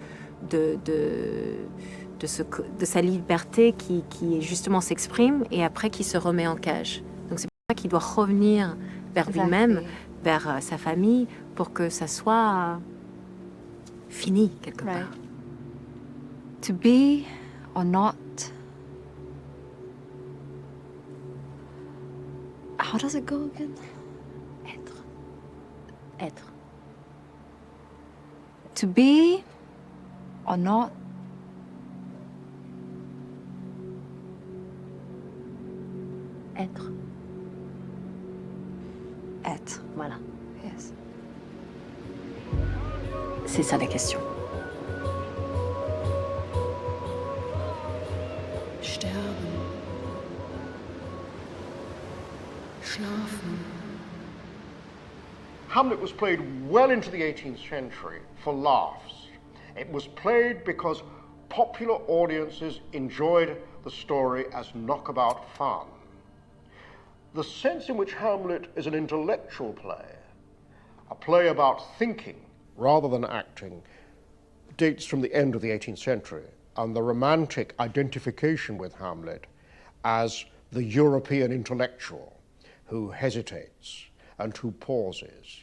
sa liberté qui justement s'exprime et après qui se remet en cage. Donc c'est pour ça qu'il doit revenir vers lui-même, vers sa famille, pour que ça soit fini quelque part. To be or not. How does it go again? Être. To be or not. Être. Être. Voilà. Yes. C'est ça la question. Sterben. Schlafen. Hamlet was played well into the 18th century for laughs. It was played because popular audiences enjoyed the story as knockabout fun. The sense in which Hamlet is an intellectual play, a play about thinking rather than acting, dates from the end of the 18th century, and the romantic identification with Hamlet as the European intellectual who hesitates and who pauses.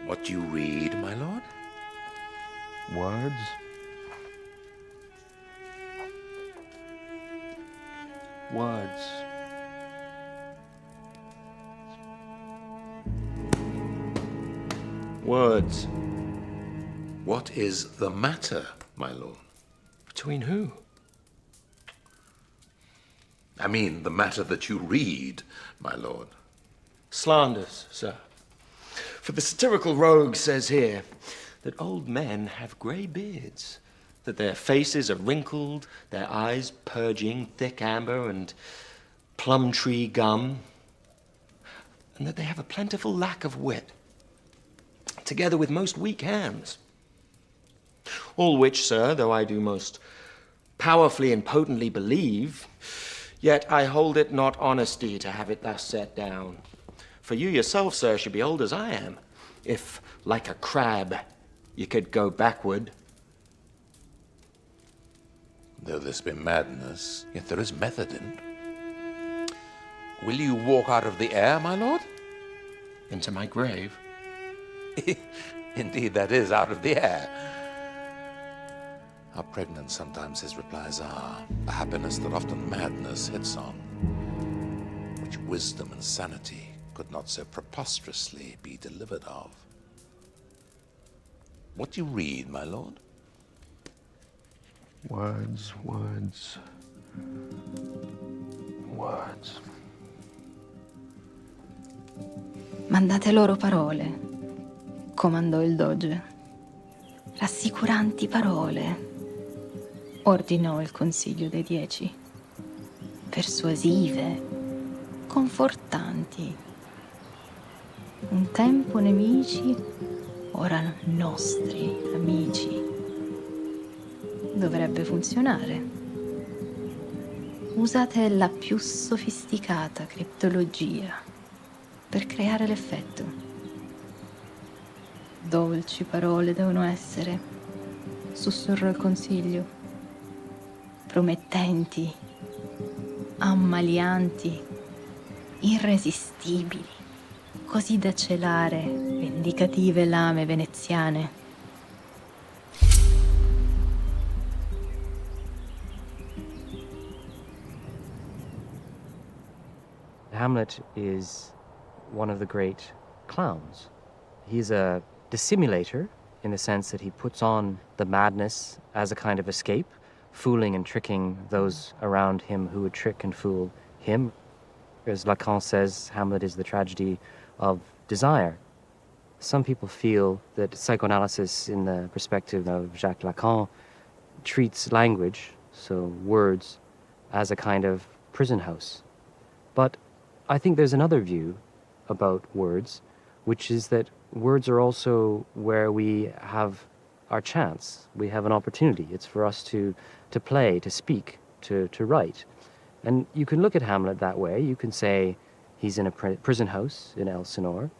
What do you read, my lord? Words. Words. Words. What is the matter, my lord? Between who? I mean, the matter that you read, my lord. Slanders, sir. For the satirical rogue says here that old men have grey beards, that their faces are wrinkled, their eyes purging thick amber and plum tree gum, and that they have a plentiful lack of wit, together with most weak hands. All which, sir, though I do most powerfully and potently believe, yet I hold it not honesty to have it thus set down. For you yourself, sir, should be old as I am, if, like a crab, you could go backward. Though this be madness, yet there is method in it. Will you walk out of the air, my lord? Into my grave? Indeed, that is out of the air. How pregnant sometimes his replies are, a happiness that often madness hits on, which wisdom and sanity could not so preposterously be delivered of. What do you read, my lord? Words, words, words. Mandate loro parole, comandò il doge. Rassicuranti parole, ordinò il Consiglio dei 10. Persuasive, confortanti. Un tempo nemici, ora nostri amici. Dovrebbe funzionare. Usate la più sofisticata criptologia per creare l'effetto. Dolci parole devono essere, sussurrò il Consiglio. Promettenti, ammalianti, irresistibili, così da celare vendicative lame veneziane. Hamlet is one of the great clowns. He's a dissimulator in the sense that he puts on the madness as a kind of escape, fooling and tricking those around him who would trick and fool him. As Lacan says, Hamlet is the tragedy of desire. Some people feel that psychoanalysis, in the perspective of Jacques Lacan, treats language, so words, as a kind of prison house. But I think there's another view about words, which is that words are also where we have our chance. We have an opportunity. It's for us to play, to speak, to write. And you can look at Hamlet that way. You can say he's in a prison house in Elsinore,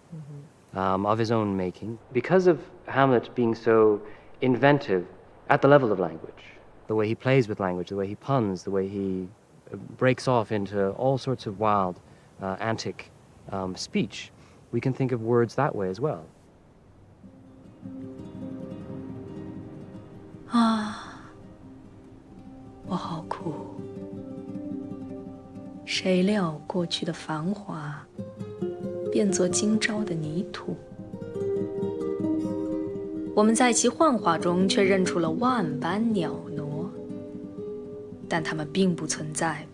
of his own making. Because of Hamlet being so inventive at the level of language, the way he plays with language, the way he puns, the way he breaks off into all sorts of wild, antic speech, we can think of words that way as well. 啊，我好苦。谁料过去的繁华，变作今朝的泥土。我们在其幻化中却认出了万般袅娜，但它们并不存在，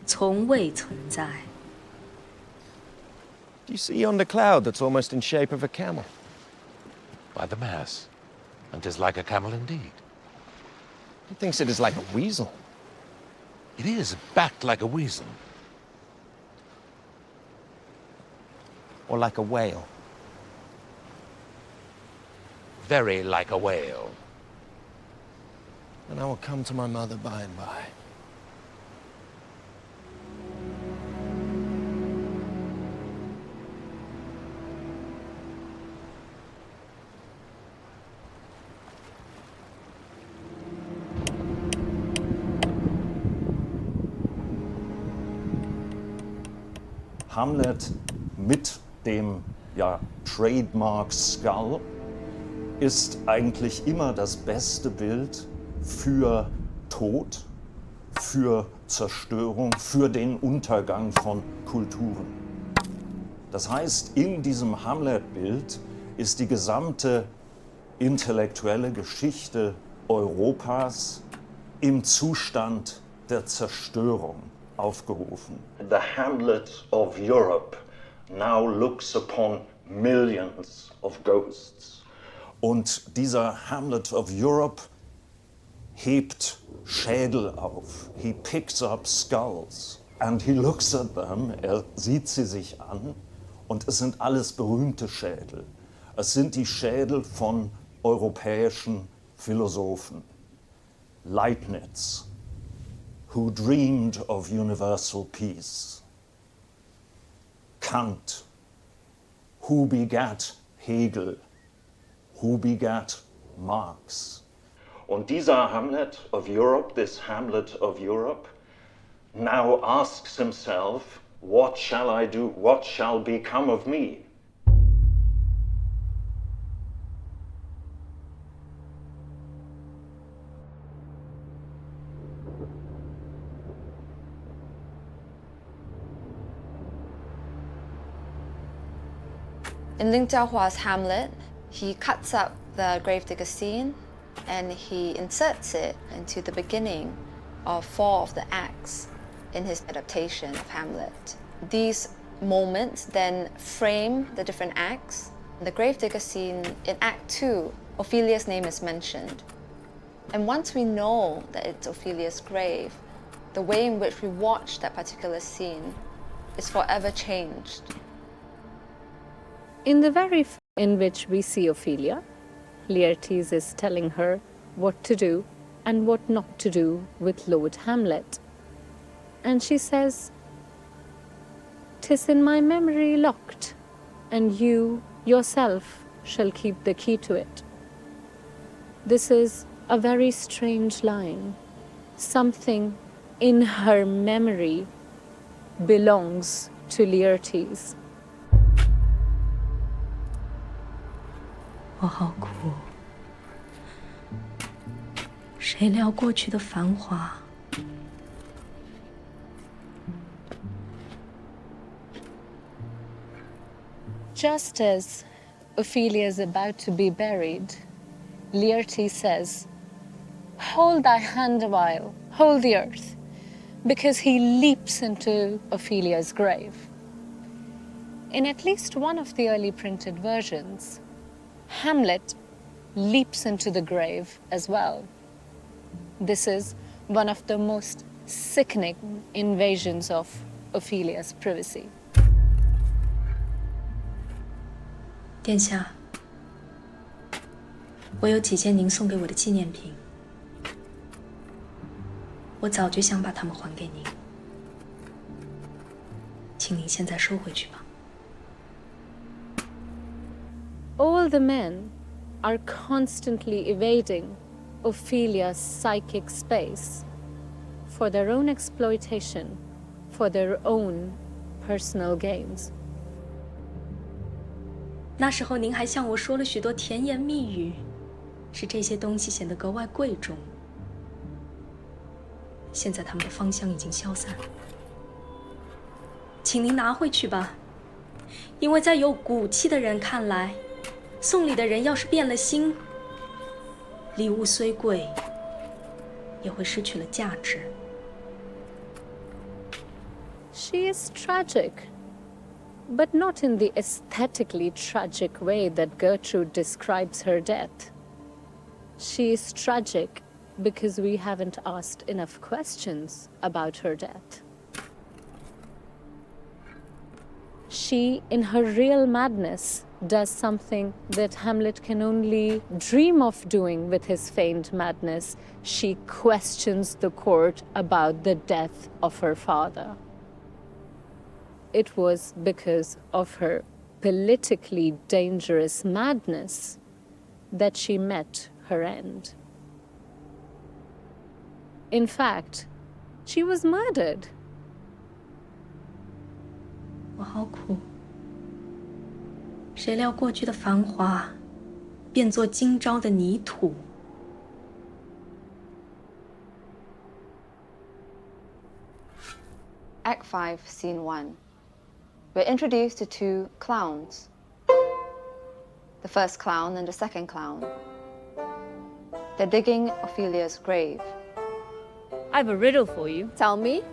从未存在。 Do you see yonder cloud that's almost in shape of a camel? By the mass. And 'tis like a camel indeed. He thinks it is like a weasel. It is backed like a weasel. Or like a whale. Very like a whale. And I will come to my mother by and by. Hamlet mit dem Trademark Skull ist eigentlich immer das beste Bild für Tod, für Zerstörung, für den Untergang von Kulturen. Das heißt, in diesem Hamlet-Bild ist die gesamte intellektuelle Geschichte Europas im Zustand der Zerstörung aufgerufen. The Hamlet of Europe now looks upon millions of ghosts. Und dieser Hamlet of Europe hebt Schädel auf. He picks up skulls and he looks at them. Sieht sie sich an und es sind alles berühmte Schädel. Es sind die Schädel von europäischen Philosophen. Leibniz, who dreamed of universal peace. Kant, who begat Hegel, who begat Marx. Und dieser Hamlet of Europe, this Hamlet of Europe, now asks himself, what shall I do? What shall become of me? In Ling Jiahua's Hamlet, he cuts up the gravedigger scene and he inserts it into the beginning of 4 of the acts in his adaptation of Hamlet. These moments then frame the different acts. In the gravedigger scene, in Act 2, Ophelia's name is mentioned. And once we know that it's Ophelia's grave, the way in which we watch that particular scene is forever changed. In the very in which we see Ophelia, Laertes is telling her what to do and what not to do with Lord Hamlet. And she says, "'Tis in my memory locked, and you yourself shall keep the key to it." This is a very strange line. Something in her memory belongs to Laertes. 我好苦，谁料过去的繁华， just as Ophelia is about to be buried, Laertes says, "Hold thy hand a while, hold the earth," because he leaps into Ophelia's grave. In at least one of the early printed versions, Hamlet leaps into the grave as well. This is one of the most sickening invasions of Ophelia's privacy. 殿下，我有几件您送给我的纪念品，我早就想把它们还给您，请您现在收回去吧。All the men are constantly evading Ophelia's psychic space for their own exploitation, for their own personal gains. 那时候您还向我说了许多甜言蜜语，使这些东西显得格外贵重。现在它们的芳香已经消散，请您拿回去吧。因为在有骨气的人看来，送礼的人要是变了心，礼物虽贵，也会失去了价值。She is tragic, but not in the aesthetically tragic way that Gertrude describes her death. She is tragic because we haven't asked enough questions about her death. She, in her real madness, does something that Hamlet can only dream of doing with his feigned madness. She questions the court about the death of her father. It was because of her politically dangerous madness that she met her end. In fact, she was murdered. 我好苦，谁料过去的繁华变作今朝的泥土。Act 5, Scene 1. We're introduced to two clowns. The first clown and the second clown. They're digging Ophelia's grave. I have a riddle for you. Tell me.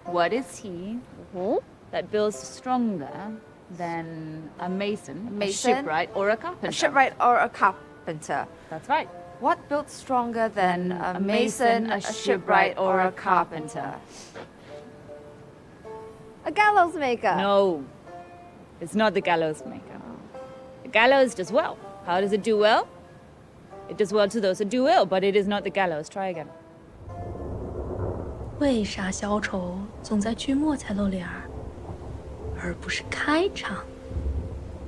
What is he that builds stronger than a mason, a shipwright, or a carpenter? A shipwright or a carpenter. That's right. What built stronger than a mason, a shipwright, or a carpenter? A gallows maker. No, it's not the gallows maker. The gallows does well. How does it do well? It does well to those that do ill, but it is not the gallows. Try again. 为啥小丑总在剧末才露脸儿，而不是开场？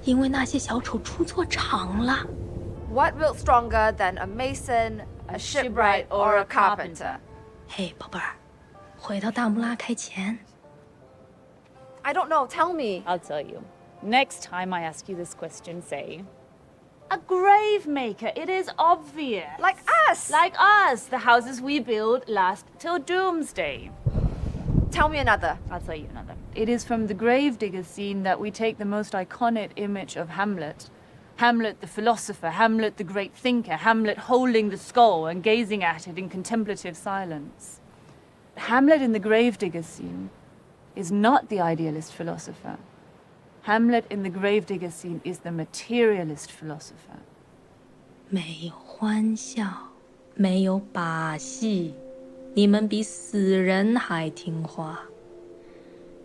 因为那些小丑出错场了。What built stronger than a mason, a shipwright, or a carpenter? 嘿，宝贝儿，回到大幕拉开前。I don't know. Tell me. I'll tell you. Next time I ask you this question, say, a grave maker. It is obvious. Like us. Like us. The houses we build last till doomsday. Tell me another. I'll tell you another. It is from the gravedigger scene that we take the most iconic image of Hamlet. Hamlet the philosopher, Hamlet the great thinker, Hamlet holding the skull and gazing at it in contemplative silence. Hamlet in the gravedigger scene is not the idealist philosopher. Hamlet in the gravedigger scene is the materialist philosopher. 没有欢笑，没有把戏，你们比死人还听话。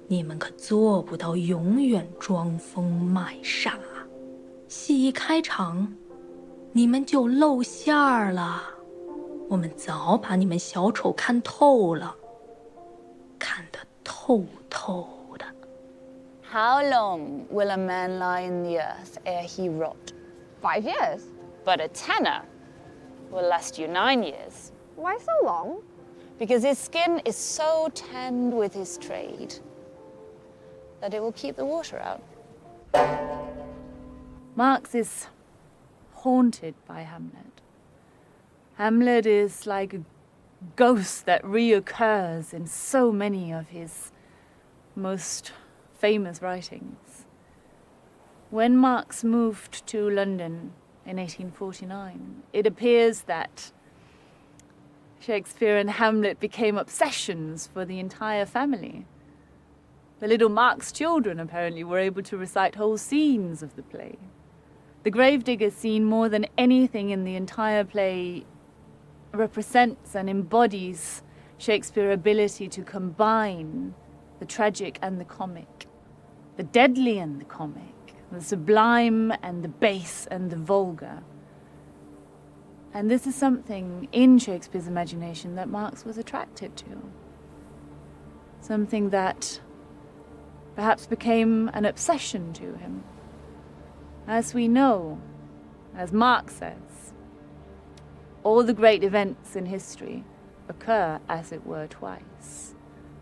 你们可做不到永远装疯卖傻。戏一开场，你们就露馅儿了。我们早把你们小丑看透了，看得透透的。How long will a man lie in the earth ere he rot? 5 years. But a tanner will last you 9 years. Why so long? Because his skin is so tanned with his trade that it will keep the water out. Marx is haunted by Hamlet. Hamlet is like a ghost that reoccurs in so many of his most famous writings. When Marx moved to London in 1849, it appears that Shakespeare and Hamlet became obsessions for the entire family. The little Marx children apparently were able to recite whole scenes of the play. The gravedigger scene, more than anything in the entire play, represents and embodies Shakespeare's ability to combine the tragic and the comic, the deadly and the comic, the sublime and the base and the vulgar. And this is something in Shakespeare's imagination that Marx was attracted to. Something that perhaps became an obsession to him. As we know, as Marx says, all the great events in history occur, as it were, twice.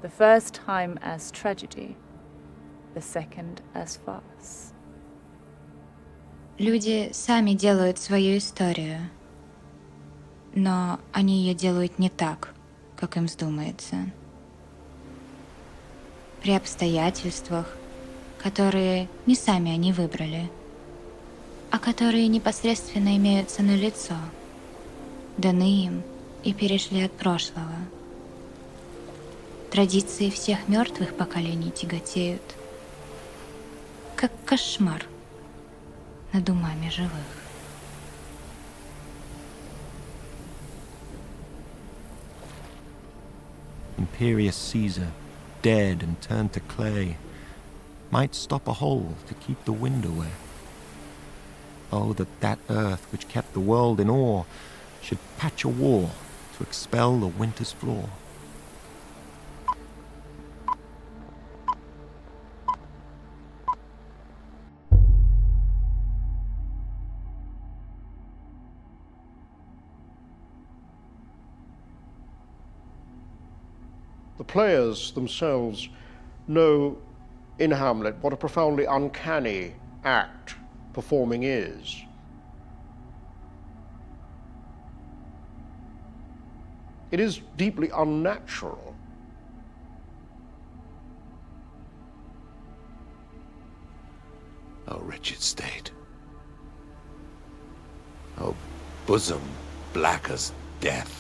The first time as tragedy, the second as farce. Люди сами делают свою историю, но они ее делают не так, как им вздумается. При обстоятельствах, которые не сами они выбрали, а которые непосредственно имеются налицо, даны им и перешли от прошлого. Традиции всех мертвых поколений тяготеют, как кошмар над умами живых. Imperious Caesar, dead and turned to clay, might stop a hole to keep the wind away. Oh, that earth which kept the world in awe should patch a wall to expel the winter's flaw. The players themselves know in Hamlet what a profoundly uncanny act performing is. It is deeply unnatural. O wretched state! O bosom black as death!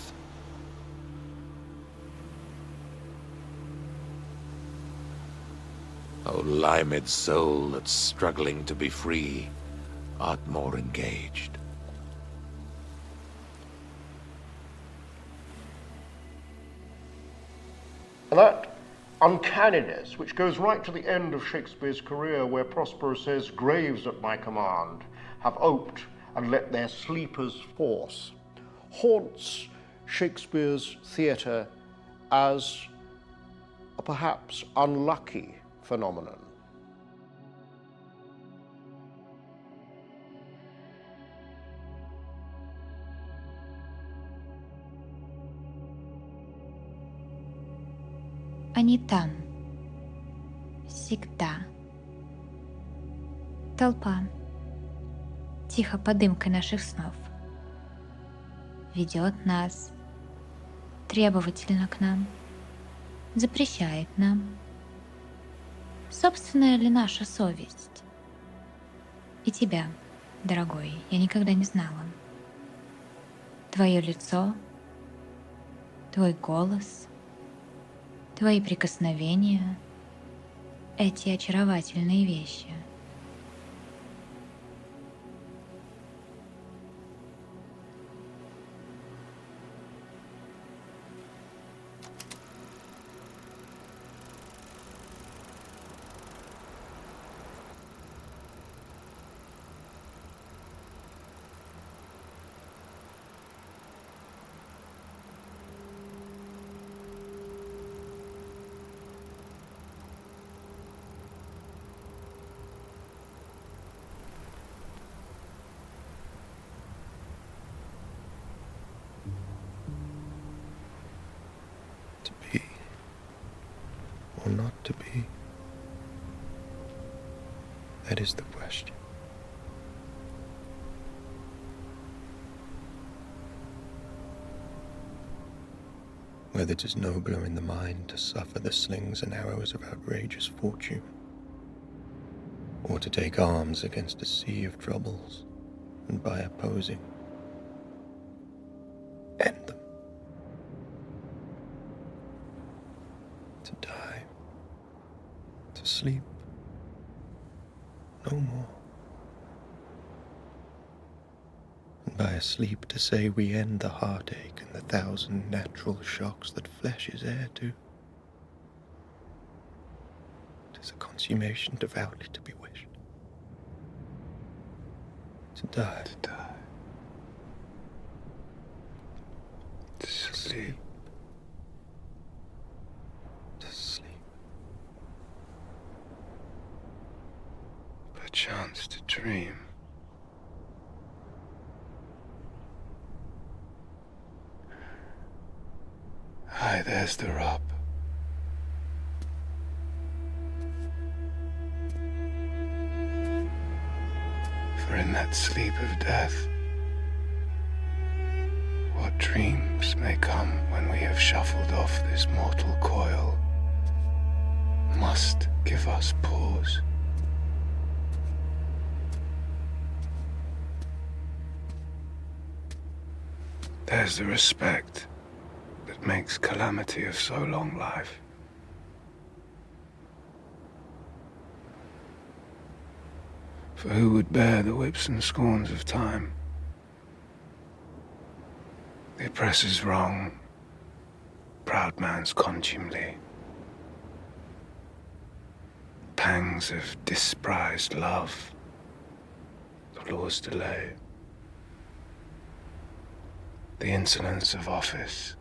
O limed soul that's struggling to be free, art more engaged. And that uncanniness, which goes right to the end of Shakespeare's career, where Prospero says, "Graves at my command have oped and let their sleepers force," haunts Shakespeare's theatre as a perhaps unlucky phenomenon. Они там. Всегда. Толпа. Тихо под дымкой наших снов. Ведет нас. Требовательно к нам. Запрещает нам. Собственная ли наша совесть? И тебя, дорогой, я никогда не знала. Твое лицо, твой голос, твои прикосновения, эти очаровательные вещи. Or not to be? That is the question. Whether 'tis nobler in the mind to suffer the slings and arrows of outrageous fortune, or to take arms against a sea of troubles, and by opposing, end them. To die, to sleep, no more. And by a sleep to say we end the heartache and the thousand natural shocks that flesh is heir to. 'Tis a consummation devoutly to be wished. To die. To die. To sleep. To sleep. Perchance to dream. Aye, there's the rub. For in that sleep of death, what dreams may come when we have shuffled off this mortal coil must give us pause. There's the respect that makes calamity of so long life. For who would bear the whips and scorns of time? The oppressor's wrong, proud man's contumely, pangs of disprized love, the law's delay, the insolence of office,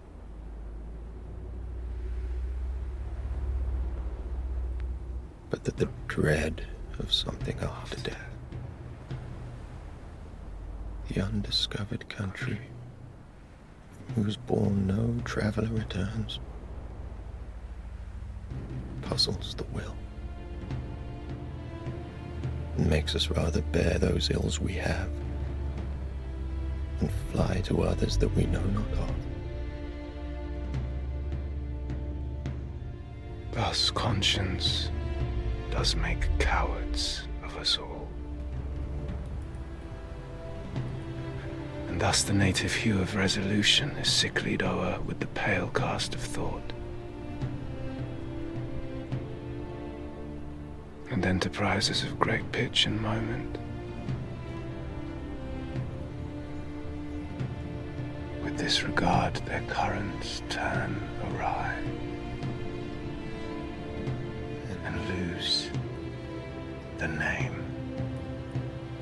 but that the dread of something after death, the undiscovered country, whose bourne no traveller returns, puzzles the will, and makes us rather bear those ills we have, and fly to others that we know not of. Thus conscience does make cowards of us all. And thus the native hue of resolution is sicklied o'er with the pale cast of thought. And enterprises of great pitch and moment, with this regard their currents turn awry, and lose the name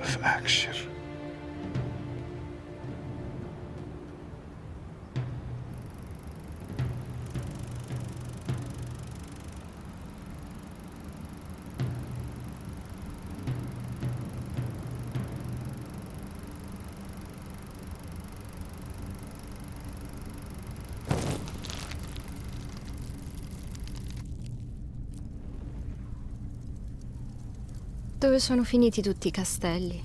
of action. Dove sono finiti tutti i castelli?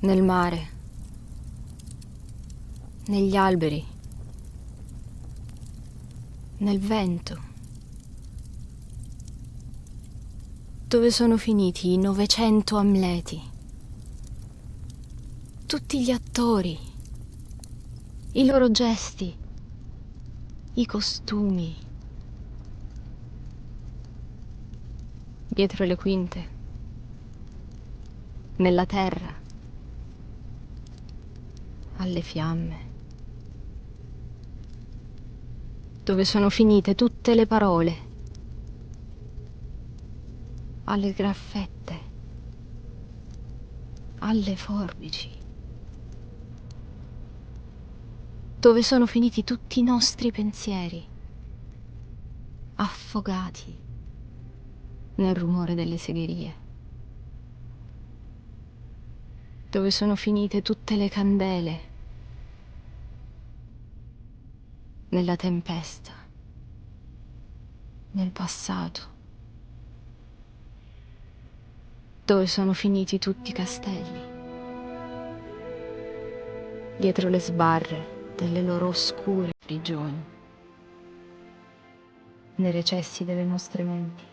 Nel mare, negli alberi, nel vento. Dove sono finiti i 900 Amleti? Tutti gli attori, i loro gesti, i costumi. Dietro le quinte, nella terra, alle fiamme. Dove sono finite tutte le parole, alle graffette, alle forbici. Dove sono finiti tutti i nostri pensieri, affogati nel rumore delle segherie. Dove sono finite tutte le candele, nella tempesta, nel passato. Dove sono finiti tutti i castelli, dietro le sbarre delle loro oscure prigioni, nei recessi delle nostre menti.